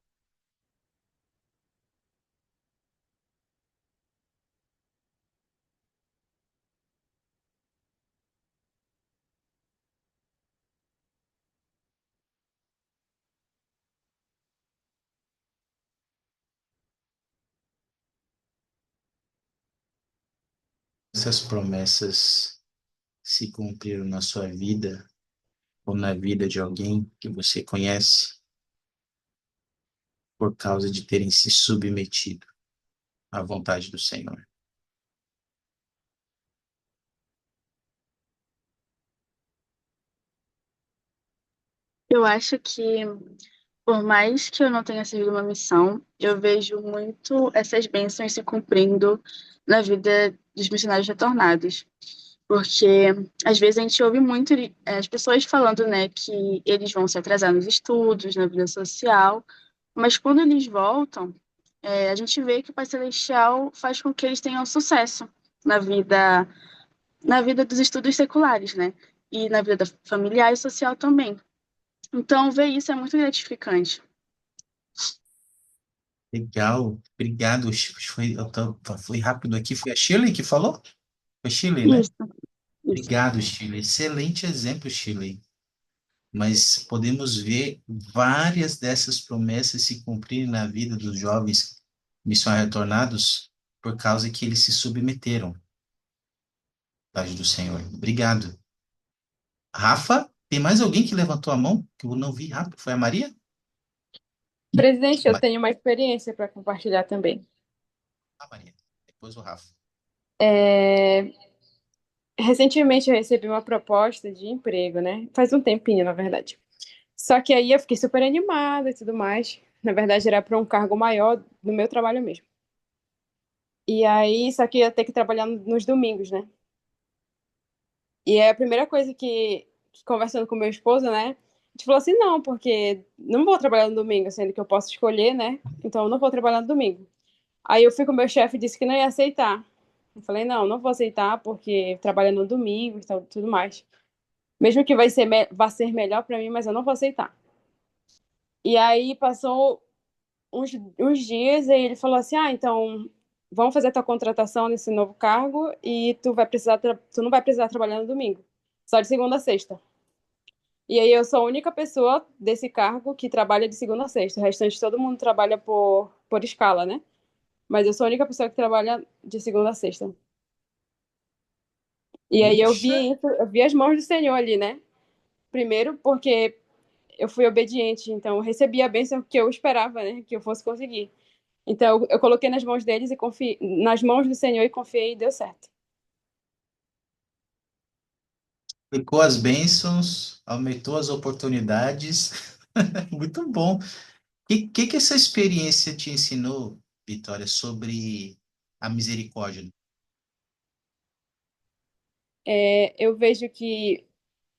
Speaker 1: Essas promessas se cumpriram na sua vida ou na vida de alguém que você conhece por causa de terem se submetido à vontade do Senhor.
Speaker 9: Eu acho que, por mais que eu não tenha servido uma missão, eu vejo muito essas bênçãos se cumprindo na vida dos missionários retornados. Porque, às vezes, a gente ouve muito as pessoas falando, né, que eles vão se atrasar nos estudos, na vida social, mas quando eles voltam, a gente vê que o Pai Celestial faz com que eles tenham sucesso na vida, na vida dos estudos seculares, né? E na vida familiar e social também. Então, ver isso é muito gratificante.
Speaker 1: Legal, obrigado. Foi rápido aqui. Foi a Shirley que falou? Foi a Shirley, né?
Speaker 9: Isso, isso.
Speaker 1: Obrigado, Shirley. Excelente exemplo, Shirley. Mas podemos ver várias dessas promessas se cumprirem na vida dos jovens missionários retornados por causa que eles se submeteram à vontade do Senhor. Obrigado. Rafa, tem mais alguém que levantou a mão que eu não vi rápido? Foi a Maria?
Speaker 6: Presidente, eu
Speaker 1: Ma-
Speaker 6: tenho uma experiência para compartilhar também.
Speaker 1: A Maria. Depois o Rafa.
Speaker 6: É, Recentemente eu recebi uma proposta de emprego, né? Faz um tempinho, na verdade. Só que aí eu fiquei super animada e tudo mais. Na verdade, era para um cargo maior no meu trabalho mesmo. E aí, só que eu ia ter que trabalhar nos domingos, né? E é a primeira coisa que conversando com meu esposo, né? A gente falou assim, não, porque não vou trabalhar no domingo, sendo que eu posso escolher, né? Então eu não vou trabalhar no domingo. Aí eu fui com o meu chefe e disse que não ia aceitar. Eu falei, não, não vou aceitar porque trabalho no domingo e tudo mais. Mesmo que vai ser melhor para mim, mas eu não vou aceitar. E aí passou uns dias e ele falou assim, então vamos fazer a tua contratação nesse novo cargo e tu não vai precisar trabalhar no domingo, só de segunda a sexta. E aí eu sou a única pessoa desse cargo que trabalha de segunda a sexta. O restante todo mundo trabalha por escala, né? Mas eu sou a única pessoa que trabalha de segunda a sexta. E aí eu
Speaker 1: Puxa,
Speaker 6: vi isso, eu vi as mãos do Senhor ali, né? Primeiro porque eu fui obediente, então eu recebi a bênção que eu esperava, né? Que eu fosse conseguir. Então eu coloquei nas mãos deles e confiei, nas mãos do Senhor e confiei e deu certo.
Speaker 1: aplicou as bênçãos, aumentou as oportunidades. Muito bom. Que essa experiência te ensinou, Vitória, sobre a misericórdia?
Speaker 6: Eu vejo que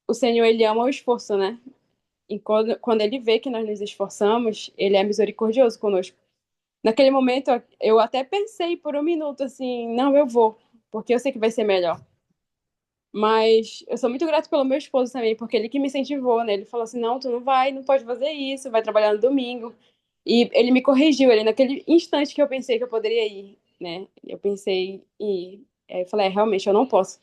Speaker 6: o Senhor, ele ama o esforço, né? E quando ele vê que nós nos esforçamos, ele é misericordioso conosco. Naquele momento, eu até pensei por um minuto assim, não, eu vou, porque eu sei que vai ser melhor. Mas eu sou muito grata pelo meu esposo também, porque ele que me incentivou, né? Ele falou assim, não, tu não vai, não pode fazer isso, vai trabalhar no domingo. E ele me corrigiu, ele naquele instante que eu pensei que eu poderia ir, né? Eu pensei em ir. Aí eu falei, realmente, eu não posso.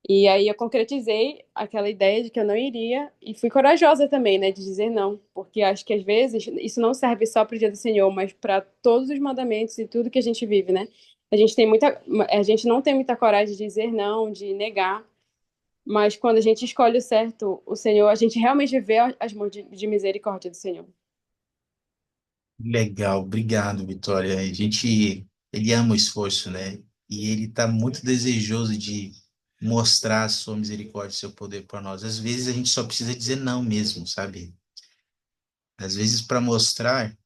Speaker 6: E aí eu concretizei aquela ideia de que eu não iria e fui corajosa também, né, de dizer não, porque acho que às vezes isso não serve só para o dia do Senhor, mas para todos os mandamentos e tudo que a gente vive, né? A gente não tem muita coragem de dizer não, de negar, mas quando a gente escolhe o certo, o Senhor, a gente realmente vê as mãos de misericórdia do Senhor.
Speaker 1: Legal, obrigado, Vitória. Ele ama o esforço, né? E ele está muito desejoso de mostrar a sua misericórdia, e seu poder para nós. Às vezes a gente só precisa dizer não mesmo, sabe? Às vezes para mostrar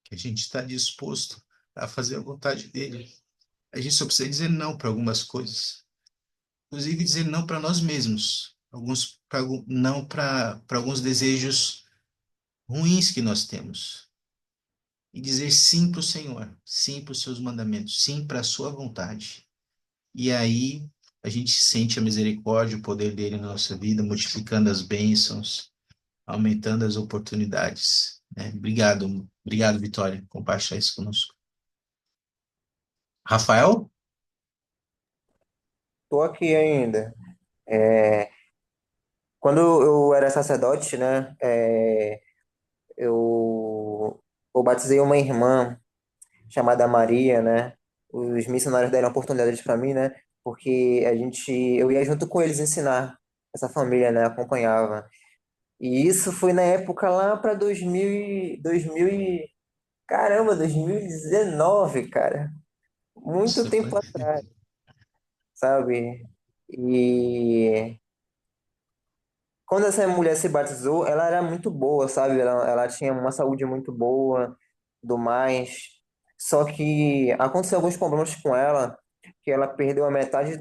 Speaker 1: que a gente está disposto a fazer a vontade dele, a gente só precisa dizer não para algumas coisas, inclusive dizer não para nós mesmos, não para alguns desejos ruins que nós temos. E dizer sim para o Senhor, sim para os seus mandamentos, sim para a sua vontade. E aí a gente sente a misericórdia, o poder dele na nossa vida, multiplicando as bênçãos, aumentando as oportunidades, né? Obrigado, Vitória, por compartilhar isso conosco. Rafael?
Speaker 7: Tô aqui ainda. É, quando eu era sacerdote, né, eu, eu batizei uma irmã chamada Maria, né? Os missionários deram oportunidades para mim, né? Porque eu ia junto com eles ensinar essa família, né? Acompanhava. E isso foi na época lá para 2019, cara. Muito
Speaker 1: Isso foi.
Speaker 7: tempo atrás, sabe? E quando essa mulher se batizou, ela era muito boa, sabe? Ela tinha uma saúde muito boa, do mais. Só que aconteceu alguns problemas com ela, que ela perdeu a metade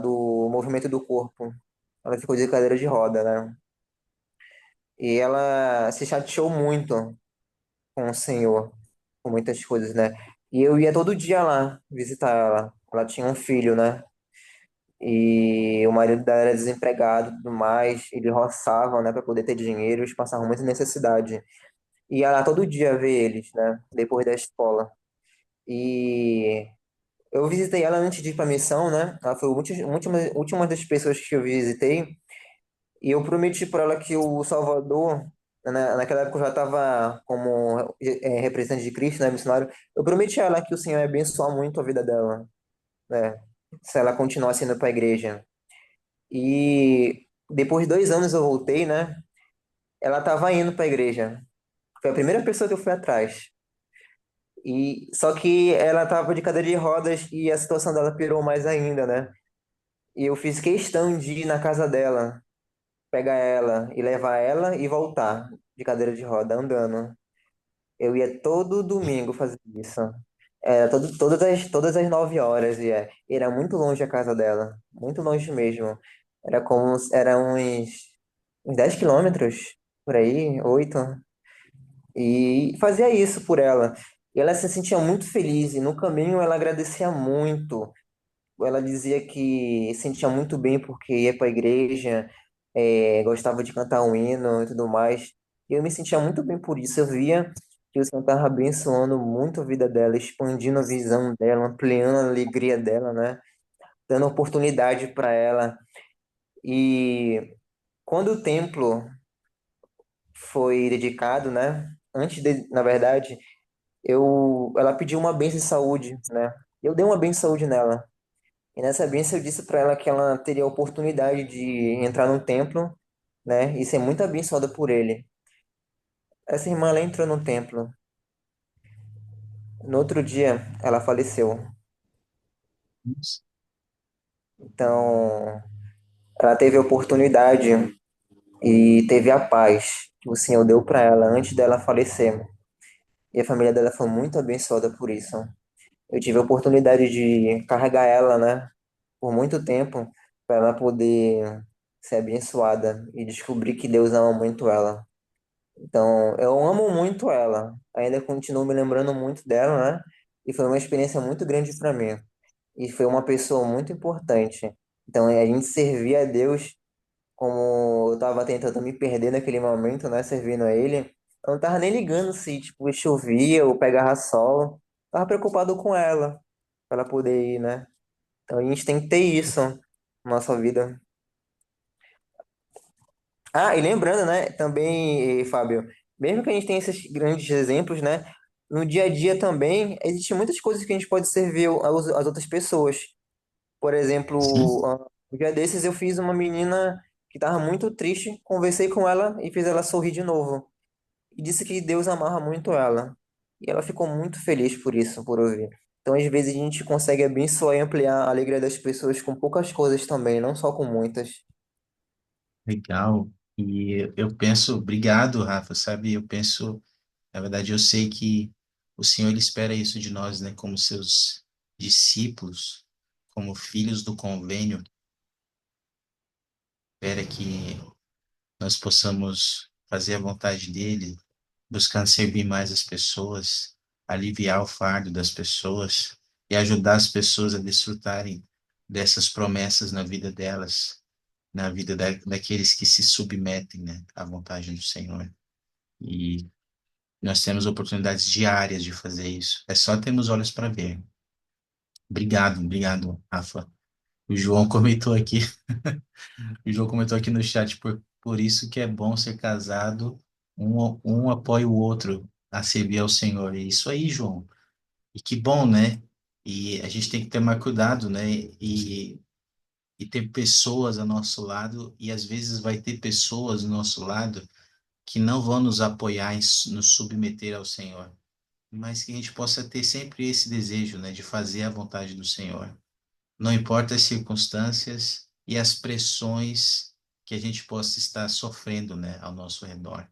Speaker 7: do movimento do corpo. Ela ficou de cadeira de roda, né? E ela se chateou muito com o Senhor, com muitas coisas, né? E eu ia todo dia lá visitar ela. Ela tinha um filho, né? E o marido dela era desempregado e tudo mais. Eles roçavam, né, para poder ter dinheiro. Eles passavam muita necessidade. E ia lá todo dia ver eles, né? Depois da escola. E eu visitei ela antes de ir para missão, né? Ela foi a última das pessoas que eu visitei. E eu prometi para ela que o Salvador, naquela época eu já estava como representante de Cristo, né, missionário. Eu prometi a ela que o Senhor ia abençoar muito a vida dela, né? Se ela continuasse indo para a igreja. E depois de 2 anos eu voltei, né? Ela estava indo para a igreja. Foi a primeira pessoa que eu fui atrás. E só que ela estava de cadeira de rodas e a situação dela piorou mais ainda, né? E eu fiz questão de ir na casa dela, pegar ela e levar ela e voltar de cadeira de roda andando. Eu ia todo domingo fazer isso. Era todas as 9 horas e era muito longe a casa dela, muito longe mesmo. Era uns 10 quilômetros por aí, 8. E fazia isso por ela. E ela se sentia muito feliz e no caminho ela agradecia muito. Ela dizia que sentia muito bem porque ia para a igreja, gostava de cantar um hino e tudo mais. E eu me sentia muito bem por isso. Eu via que o Senhor estava abençoando muito a vida dela, expandindo a visão dela, ampliando a alegria dela, né? Dando oportunidade para ela. E quando o templo foi dedicado, né? Na verdade, ela pediu uma bênção de saúde, né? Eu dei uma bênção de saúde nela. E nessa bênção eu disse para ela que ela teria a oportunidade de entrar no templo, né, e ser muito abençoada por ele. Essa irmã, ela entrou no templo. No outro dia, ela faleceu. Então, ela teve a oportunidade e teve a paz que o Senhor deu para ela antes dela falecer. E a família dela foi muito abençoada por isso. Eu tive a oportunidade de carregar ela, né, por muito tempo, para ela poder ser abençoada e descobrir que Deus ama muito ela. Então, eu amo muito ela. Ainda continuo me lembrando muito dela, né? E foi uma experiência muito grande para mim. E foi uma pessoa muito importante. Então, a gente servir a Deus como eu estava tentando me perder naquele momento, né? Servindo a Ele. Eu não tava nem ligando se, tipo, chovia ou pegava sol. Tava preocupado com ela. para ela poder ir, né? Então a gente tem que ter isso na nossa vida. Ah, e lembrando, né, também, Fábio, mesmo que a gente tenha esses grandes exemplos, né, no dia a dia também existem muitas coisas que a gente pode servir às outras pessoas. Por
Speaker 1: Sim.
Speaker 7: exemplo, um dia desses eu fiz uma menina que estava muito triste, conversei com ela e fiz ela sorrir de novo. E disse que Deus amarra muito ela. E ela ficou muito feliz por isso, por ouvir. Então, às vezes, a gente consegue abençoar e ampliar a alegria das pessoas com poucas coisas também, não só com muitas.
Speaker 1: Legal. E eu penso, obrigado, Rafa, sabe? Eu penso, na verdade, eu sei que o Senhor ele espera isso de nós, né? Como seus discípulos, como filhos do convênio, espera que nós possamos fazer a vontade dele, buscando servir mais as pessoas, aliviar o fardo das pessoas e ajudar as pessoas a desfrutarem dessas promessas na vida delas, na vida daqueles que se submetem, né, à vontade do Senhor. E nós temos oportunidades diárias de fazer isso. É só termos olhos para ver. Obrigado, obrigado, Rafa. O João comentou aqui, o João comentou aqui no chat, por isso que é bom ser casado, um apoia o outro a servir ao Senhor. É isso aí, João. E que bom, né? E a gente tem que ter mais cuidado, né? E ter pessoas ao nosso lado, e às vezes vai ter pessoas ao nosso lado que não vão nos apoiar em nos submeter ao Senhor, mas que a gente possa ter sempre esse desejo, né, de fazer a vontade do Senhor. Não importa as circunstâncias e as pressões que a gente possa estar sofrendo, né, ao nosso redor.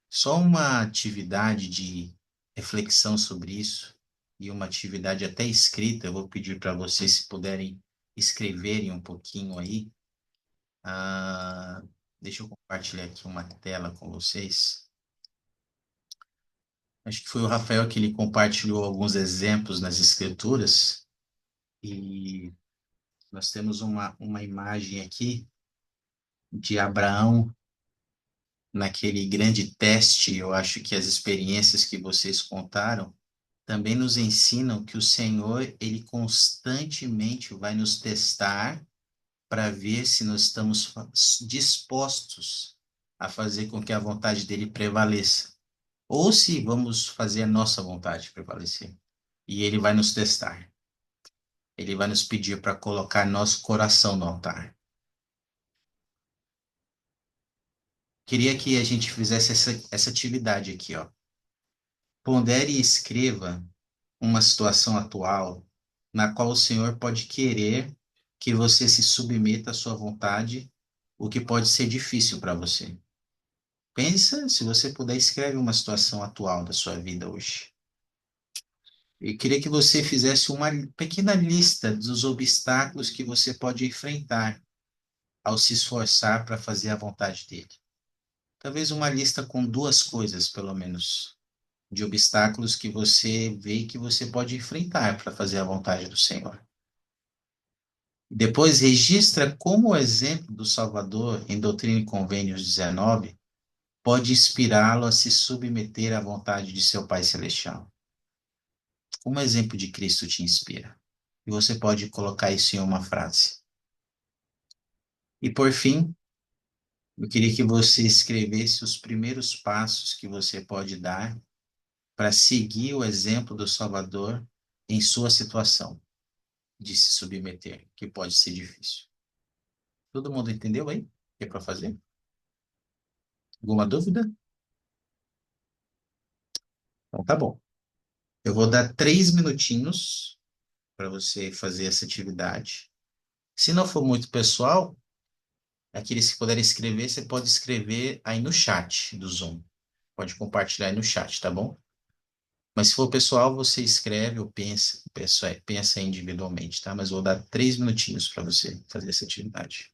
Speaker 1: Só uma atividade de reflexão sobre isso e uma atividade até escrita, eu vou pedir para vocês se puderem escreverem um pouquinho aí. Ah, deixa eu compartilhar aqui uma tela com vocês. Acho que foi o Rafael que ele compartilhou alguns exemplos nas escrituras e nós temos uma imagem aqui de Abraão naquele grande teste. Eu acho que as experiências que vocês contaram também nos ensinam que o Senhor, ele constantemente vai nos testar para ver se nós estamos dispostos a fazer com que a vontade dele prevaleça, ou se vamos fazer a nossa vontade prevalecer. E ele vai nos testar. Ele vai nos pedir para colocar nosso coração no altar. Queria que a gente fizesse essa atividade aqui, ó. Pondere e escreva uma situação atual na qual o Senhor pode querer que você se submeta à sua vontade, o que pode ser difícil para você. Pensa, se você puder, escreve uma situação atual da sua vida hoje. E queria que você fizesse uma pequena lista dos obstáculos que você pode enfrentar ao se esforçar para fazer a vontade dele. Talvez uma lista com duas coisas, pelo menos, de obstáculos que você vê que você pode enfrentar para fazer a vontade do Senhor. Depois, registra como o exemplo do Salvador em Doutrina e Convênios 19 pode inspirá-lo a se submeter à vontade de seu Pai Celestial. Como o exemplo de Cristo te inspira? E você pode colocar isso em uma frase. E por fim, eu queria que você escrevesse os primeiros passos que você pode dar para seguir o exemplo do Salvador em sua situação de se submeter, que pode ser difícil. Todo mundo entendeu aí? O que é para fazer? Alguma dúvida? Então tá bom. Eu vou dar 3 minutinhos para você fazer essa atividade. Se não for muito pessoal, aqueles que puderem escrever, você pode escrever aí no chat do Zoom. Pode compartilhar aí no chat, tá bom? Mas se for pessoal, você escreve ou pensa individualmente, tá? Mas vou dar 3 minutinhos para você fazer essa atividade.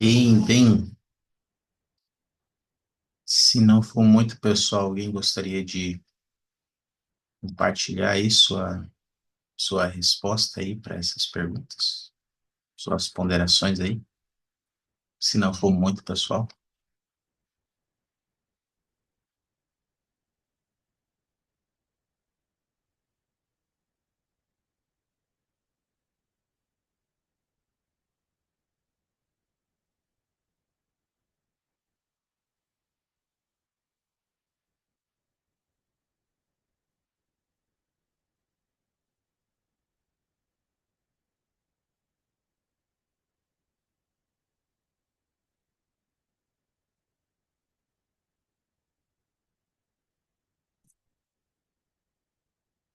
Speaker 1: Bem, se não for muito pessoal, alguém gostaria de compartilhar aí sua resposta aí para essas perguntas, suas ponderações aí, se não for muito pessoal.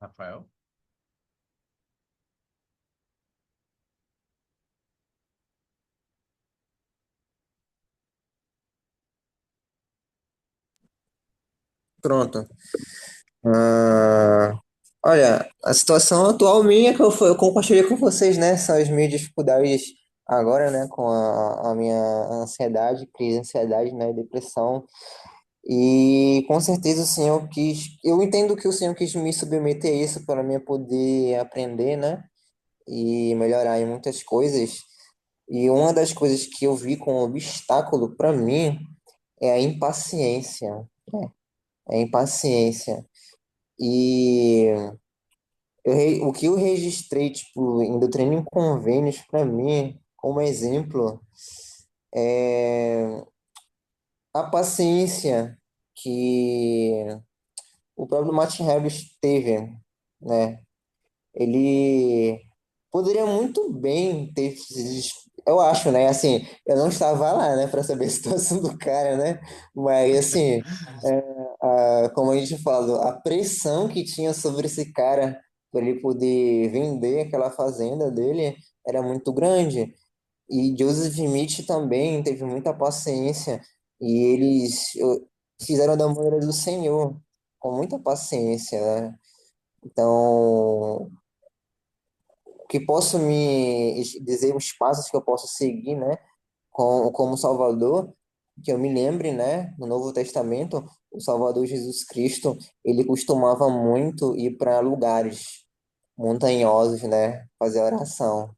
Speaker 1: Rafael?
Speaker 7: Pronto. Ah, olha, a situação atual minha que eu compartilhei com vocês, né? São as minhas dificuldades agora, né? Com a minha ansiedade, crise de ansiedade, né? Depressão. E com certeza o Senhor quis. Eu entendo que o Senhor quis me submeter a isso para mim poder aprender, né? E melhorar em muitas coisas. E uma das coisas que eu vi como obstáculo para mim é a impaciência. É a impaciência. E o que eu registrei, tipo, em doutrina em convênios, para mim, como exemplo, é a paciência que o próprio Martin Harris teve, né? Ele poderia muito bem ter, eu acho, né? Assim, eu não estava lá, né, para saber a situação do cara, né? Mas assim, como a gente falou, a pressão que tinha sobre esse cara para ele poder vender aquela fazenda dele era muito grande. E Joseph Smith também teve muita paciência e eles fizeram da maneira do Senhor, com muita paciência, né? Então, que posso me dizer os passos que eu posso seguir, né, como Salvador, que eu me lembre, né, no Novo Testamento, o Salvador Jesus Cristo, ele costumava muito ir para lugares montanhosos, né, fazer oração.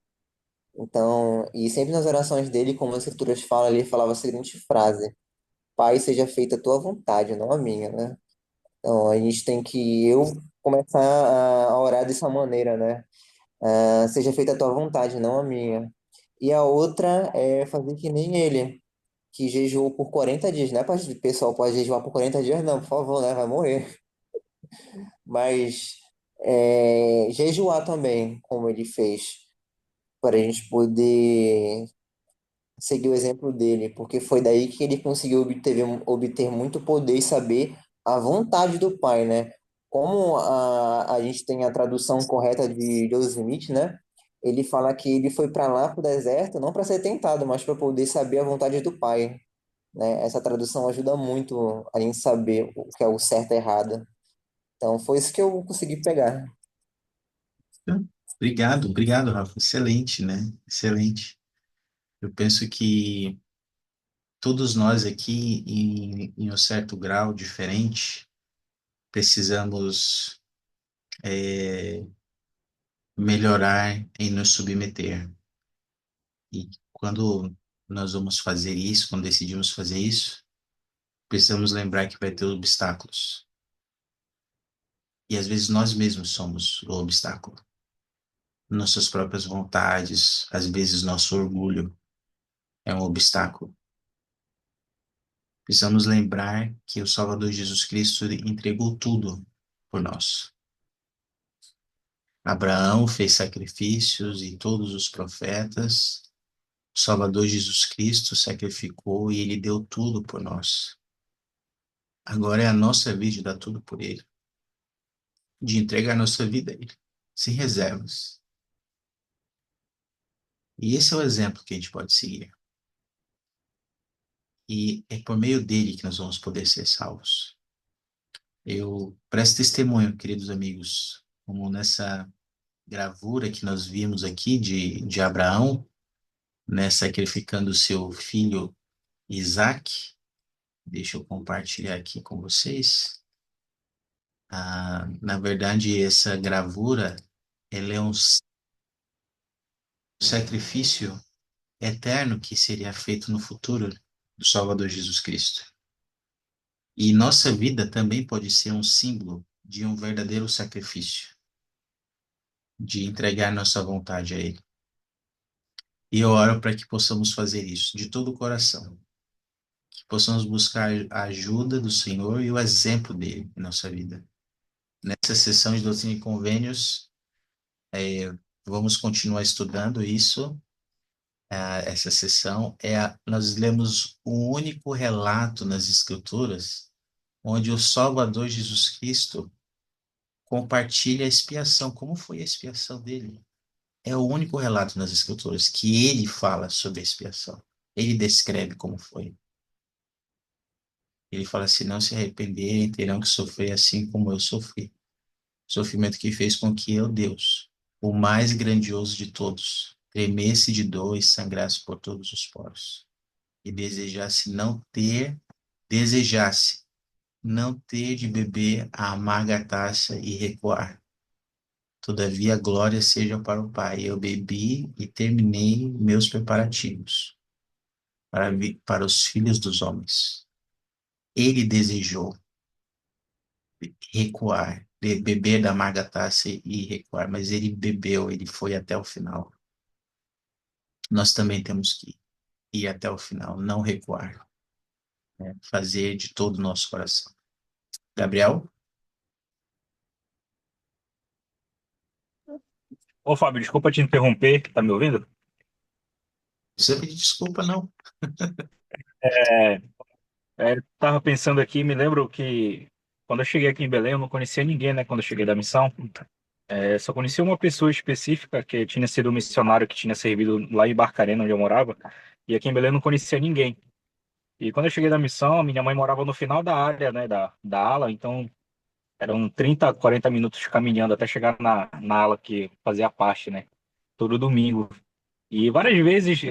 Speaker 7: Então, e sempre nas orações dele, como as escrituras falam, ele falava a seguinte frase: Pai, seja feita a tua vontade, não a minha, né? Então, a gente tem que eu começar a orar dessa maneira, né? Seja feita a tua vontade, não a minha. E a outra é fazer que nem ele, que jejuou por 40 dias. Não é para o pessoal pode jejuar por 40 dias, não, por favor, né? Vai morrer. Mas jejuar também, como ele fez, para a gente poder seguir o exemplo dele, porque foi daí que ele conseguiu obter muito poder e saber a vontade do Pai, né? Como a gente tem a tradução correta de Joseph Smith, né? Ele fala que ele foi para lá, para o deserto, não para ser tentado, mas para poder saber a vontade do Pai, né? Essa tradução ajuda muito a gente saber o que é o certo e errado. Então, foi isso que eu consegui pegar.
Speaker 1: Obrigado, Rafa. Excelente, né? Excelente. Eu penso que todos nós aqui, em um certo grau diferente, precisamos melhorar em nos submeter. E quando nós vamos fazer isso, quando decidimos fazer isso, precisamos lembrar que vai ter obstáculos. E às vezes nós mesmos somos o obstáculo. Nossas próprias vontades, às vezes nosso orgulho é um obstáculo. Precisamos lembrar que o Salvador Jesus Cristo entregou tudo por nós. Abraão fez sacrifícios e todos os profetas. O Salvador Jesus Cristo sacrificou e ele deu tudo por nós. Agora é a nossa vez de dar tudo por ele, de entregar nossa vida a ele, sem reservas. E esse é o exemplo que a gente pode seguir. E é por meio dele que nós vamos poder ser salvos. Eu presto testemunho, queridos amigos, como nessa gravura que nós vimos aqui de Abraão, né, sacrificando o seu filho Isaac. Deixa eu compartilhar aqui com vocês. Na verdade, essa gravura, ela é um sacrifício eterno que seria feito no futuro do Salvador Jesus Cristo. E nossa vida também pode ser um símbolo de um verdadeiro sacrifício, de entregar nossa vontade a Ele. E eu oro para que possamos fazer isso de todo o coração, que possamos buscar a ajuda do Senhor e o exemplo dele em nossa vida. Nessa sessão de Doutrina e Convênios, vamos continuar estudando isso. Essa sessão nós lemos um único relato nas Escrituras, onde o Salvador Jesus Cristo compartilha a expiação. Como foi a expiação dele? É o único relato nas Escrituras que ele fala sobre a expiação. Ele descreve como foi. Ele fala: se não se arrependerem, terão que sofrer assim como eu sofri. Sofrimento que fez com que eu, Deus, o mais grandioso de todos, tremesse de dor e sangrasse por todos os poros. E desejasse não ter de beber a amarga taça e recuar. Todavia, glória seja para o Pai. Eu bebi e terminei meus preparativos para os filhos dos homens. Ele desejou recuar, beber da amarga taça e recuar, mas ele bebeu, ele foi até o final. Nós também temos que ir até o final, não recuar, né? Fazer de todo o nosso coração. Gabriel?
Speaker 2: Ô, Fábio, desculpa te interromper, tá me ouvindo?
Speaker 1: Não precisa pedir desculpa, não.
Speaker 2: É, tava pensando aqui, me lembro que quando eu cheguei aqui em Belém, eu não conhecia ninguém, né? Quando eu cheguei da missão, só conhecia uma pessoa específica que tinha sido um missionário que tinha servido lá em Barcarena, onde eu morava, e aqui em Belém eu não conhecia ninguém. E quando eu cheguei da missão, minha mãe morava no final da área, né, da ala, então eram 30, 40 minutos caminhando até chegar na ala que fazia parte, né? Todo domingo. E várias vezes,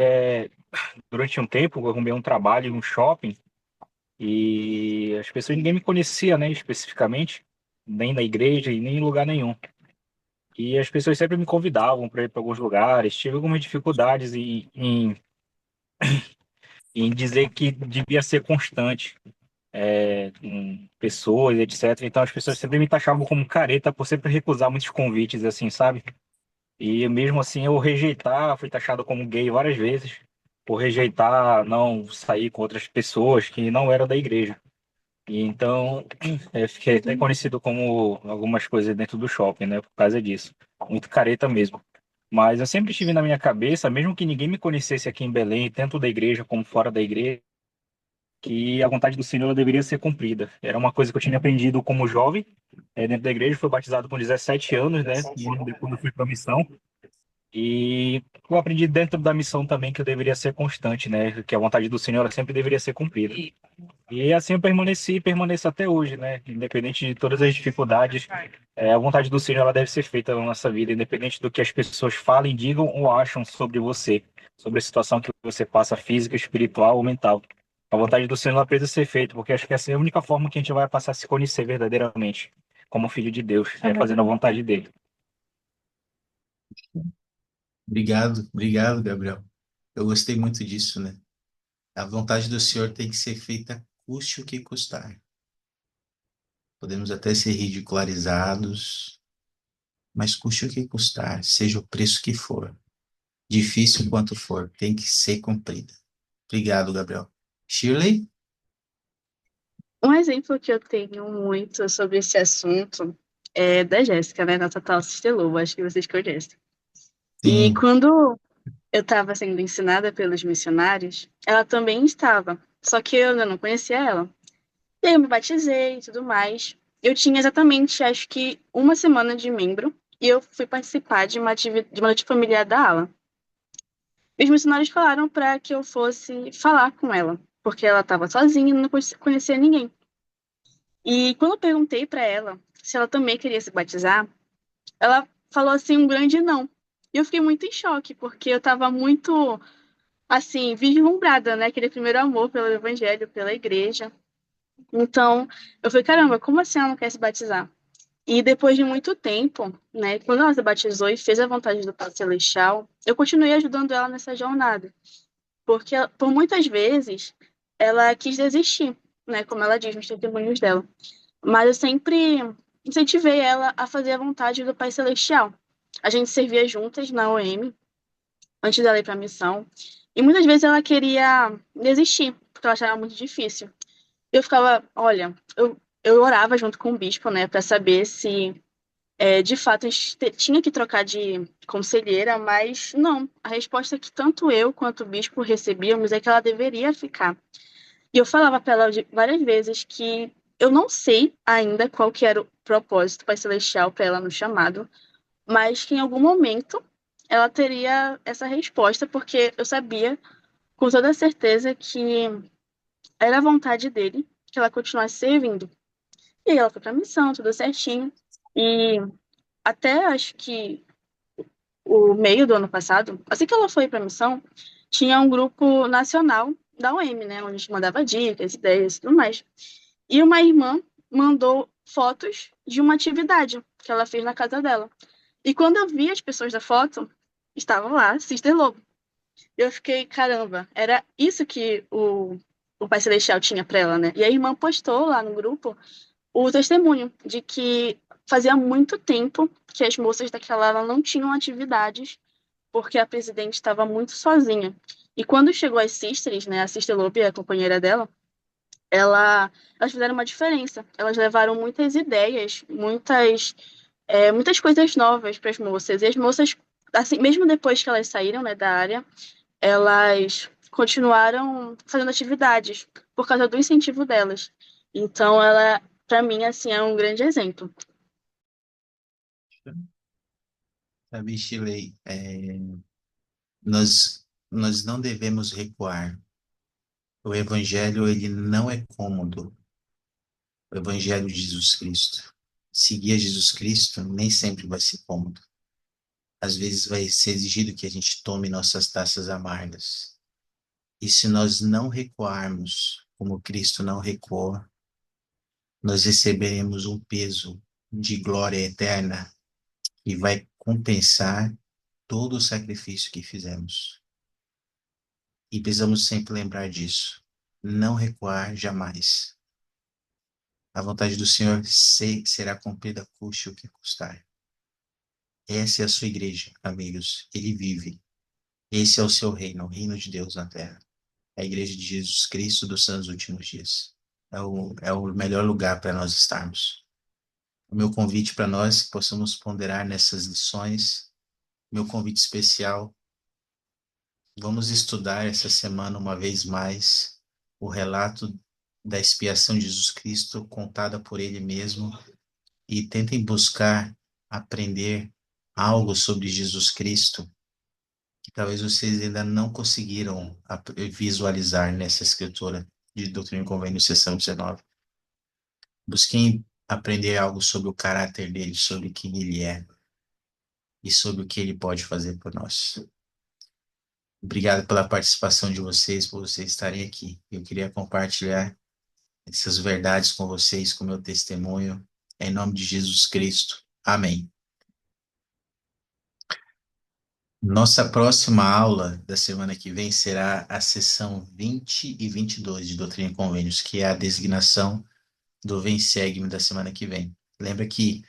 Speaker 2: durante um tempo, eu arrumei um trabalho em um shopping e as pessoas, ninguém me conhecia, né, especificamente, nem na igreja e nem em lugar nenhum. E as pessoas sempre me convidavam para ir para alguns lugares. Tive algumas dificuldades em dizer que devia ser constante, com pessoas, etc. Então as pessoas sempre me taxavam como careta por sempre recusar muitos convites, assim, sabe? E mesmo assim eu rejeitar, fui taxado como gay várias vezes, por rejeitar não sair com outras pessoas que não eram da igreja. E então fiquei até conhecido como algumas coisas dentro do shopping, né? Por causa disso. Muito careta mesmo. Mas eu sempre tive na minha cabeça, mesmo que ninguém me conhecesse aqui em Belém, tanto da igreja como fora da igreja, que a vontade do Senhor ela deveria ser cumprida. Era uma coisa que eu tinha aprendido como jovem, dentro da igreja, fui batizado com 17 anos, né? Um ano depois eu fui para a missão. E eu aprendi dentro da missão também que eu deveria ser constante, né? Que a vontade do Senhor ela sempre deveria ser cumprida. E assim eu permaneci e permaneço até hoje, né? Independente de todas as dificuldades, a vontade do Senhor ela deve ser feita na nossa vida, independente do que as pessoas falem, digam ou acham sobre você, sobre a situação que você passa, física, espiritual ou mental. A vontade do Senhor ela precisa ser feita, porque acho que essa é a única forma que a gente vai passar a se conhecer verdadeiramente, como filho de Deus, fazendo a vontade dele.
Speaker 1: Obrigado, Gabriel. Eu gostei muito disso, né? A vontade do Senhor tem que ser feita, custe o que custar. Podemos até ser ridicularizados, mas custe o que custar, seja o preço que for, difícil quanto for, tem que ser cumprida. Obrigado, Gabriel. Shirley?
Speaker 9: Um exemplo que eu tenho muito sobre esse assunto é da Jéssica, né? Nossa tal Cistelobo, acho que vocês conhecem. E
Speaker 1: Sim.
Speaker 9: quando eu estava sendo ensinada pelos missionários, ela também estava. Só que eu ainda não conhecia ela. E aí eu me batizei e tudo mais. Eu tinha exatamente, acho que, uma semana de membro. E eu fui participar de de uma noite familiar da ala. E os missionários falaram para que eu fosse falar com ela. Porque ela estava sozinha e não conhecia ninguém. E quando eu perguntei para ela se ela também queria se batizar, ela falou assim um grande não. E eu fiquei muito em choque, porque eu estava muito assim, vislumbrada, né? Aquele primeiro amor pelo evangelho, pela igreja. Então, eu falei, caramba, como assim ela não quer se batizar? E depois de muito tempo, né, quando ela se batizou e fez a vontade do Pai Celestial, eu continuei ajudando ela nessa jornada, porque por muitas vezes ela quis desistir, né, como ela diz nos testemunhos dela. Mas eu sempre incentivei ela a fazer a vontade do Pai Celestial. A gente servia juntas na OM, antes dela ir para a missão, e muitas vezes ela queria desistir, porque ela achava muito difícil. Eu ficava, olha, eu orava junto com o bispo, né, para saber se de fato a gente tinha que trocar de conselheira, mas não. A resposta que tanto eu quanto o bispo recebíamos é que ela deveria ficar. E eu falava para ela várias vezes que eu não sei ainda qual que era o propósito Pai Celestial para ela no chamado, mas que em algum momento ela teria essa resposta, porque eu sabia com toda certeza que era a vontade dele que ela continuasse servindo. E aí ela foi para a missão, tudo certinho. E até acho que o meio do ano passado, assim que ela foi para a missão, tinha um grupo nacional da OM, né, onde a gente mandava dicas, ideias e tudo mais. E uma irmã mandou fotos de uma atividade que ela fez na casa dela. E quando eu vi as pessoas da foto, estavam lá, Sister Lobo. Eu fiquei, caramba, era isso que o Pai Celestial tinha para ela, né? E a irmã postou lá no grupo o testemunho de que fazia muito tempo que as moças daquela ala não tinham atividades porque a presidente estava muito sozinha. E quando chegou as sisters, né, a Sister Lobe, a companheira dela, elas fizeram uma diferença. Elas levaram muitas ideias, muitas coisas novas para as moças. E as moças, assim, mesmo depois que elas saíram, né, da área, elas continuaram fazendo atividades por causa do incentivo delas. Então, ela, para mim, assim, é um grande exemplo.
Speaker 1: Sabe, Shirley, nós não devemos recuar. O evangelho, ele não é cômodo. O evangelho de Jesus Cristo. Seguir a Jesus Cristo nem sempre vai ser cômodo. Às vezes vai ser exigido que a gente tome nossas taças amargas. E se nós não recuarmos, como Cristo não recuou, nós receberemos um peso de glória eterna e vai compensar todo o sacrifício que fizemos. E precisamos sempre lembrar disso. Não recuar jamais. A vontade do Senhor será cumprida, custe o que custar. Essa é a sua igreja, amigos. Ele vive. Esse é o seu reino, o reino de Deus na terra. É a igreja de Jesus Cristo dos santos últimos dias. É o melhor lugar para nós estarmos. O meu convite para nós que possamos ponderar nessas lições, meu convite especial, vamos estudar essa semana uma vez mais o relato da expiação de Jesus Cristo contada por ele mesmo e tentem buscar aprender algo sobre Jesus Cristo que talvez vocês ainda não conseguiram visualizar nessa escritura de Doutrina e Convênios, seção 19. Busquem aprender algo sobre o caráter dele, sobre quem ele é e sobre o que ele pode fazer por nós. Obrigado pela participação de vocês, por vocês estarem aqui. Eu queria compartilhar essas verdades com vocês, com o meu testemunho, em nome de Jesus Cristo. Amém. Nossa próxima aula da semana que vem será a sessão 20 e 22 de Doutrina e Convênios, que é a designação do Vem Segue-me da semana que vem. Lembra que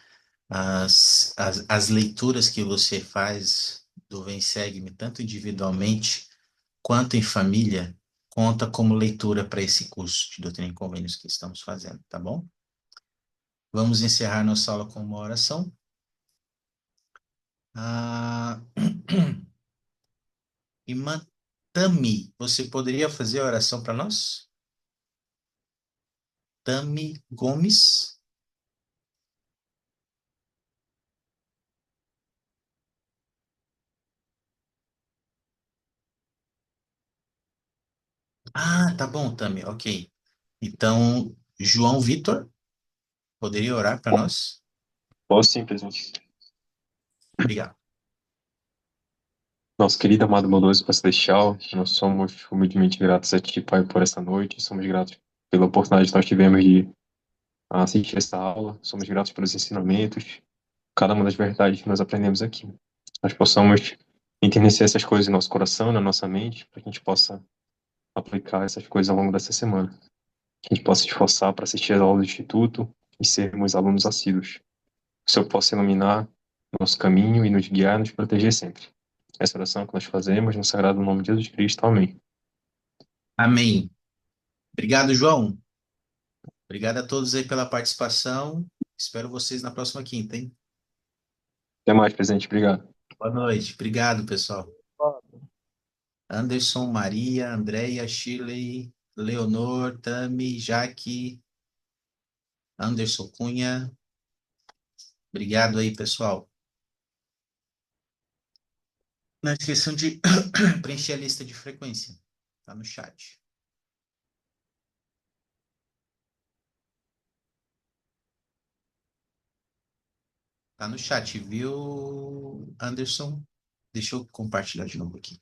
Speaker 1: as leituras que você faz do Vem Segue-me, tanto individualmente quanto em família, conta como leitura para esse curso de Doutrina e Convênios que estamos fazendo, tá bom? Vamos encerrar nossa aula com uma oração. Irmã Tami, você poderia fazer a oração para nós? Tami Gomes. Ah, tá bom, Tami, ok. Então, João Vitor, poderia orar para nós?
Speaker 10: Posso sim, presidente.
Speaker 1: Obrigado.
Speaker 10: Nosso querido amado bondoso Pai Celestial, nós somos humildemente gratos a Ti, Pai, por essa noite. Somos gratos pela oportunidade que nós tivemos de assistir essa aula. Somos gratos pelos ensinamentos, cada uma das verdades que nós aprendemos aqui. Nós possamos entender essas coisas em nosso coração, na nossa mente, para que a gente possa aplicar essas coisas ao longo dessa semana. Que a gente possa se esforçar para assistir às aulas do Instituto e sermos alunos assíduos. Que o Senhor possa iluminar nosso caminho e nos guiar e nos proteger sempre. Essa oração que nós fazemos no sagrado nome de Jesus Cristo. Amém.
Speaker 1: Amém. Obrigado, João. Obrigado a todos aí pela participação. Espero vocês na próxima quinta, hein?
Speaker 10: Até mais, presidente. Obrigado.
Speaker 1: Boa noite. Obrigado, pessoal. Anderson, Maria, Andréia, Shirley, Leonor, Tami, Jaque, Anderson Cunha. Obrigado aí, pessoal. Não esqueçam de preencher a lista de frequência. Tá no chat. Tá no chat, viu, Anderson? Deixa eu compartilhar de novo aqui.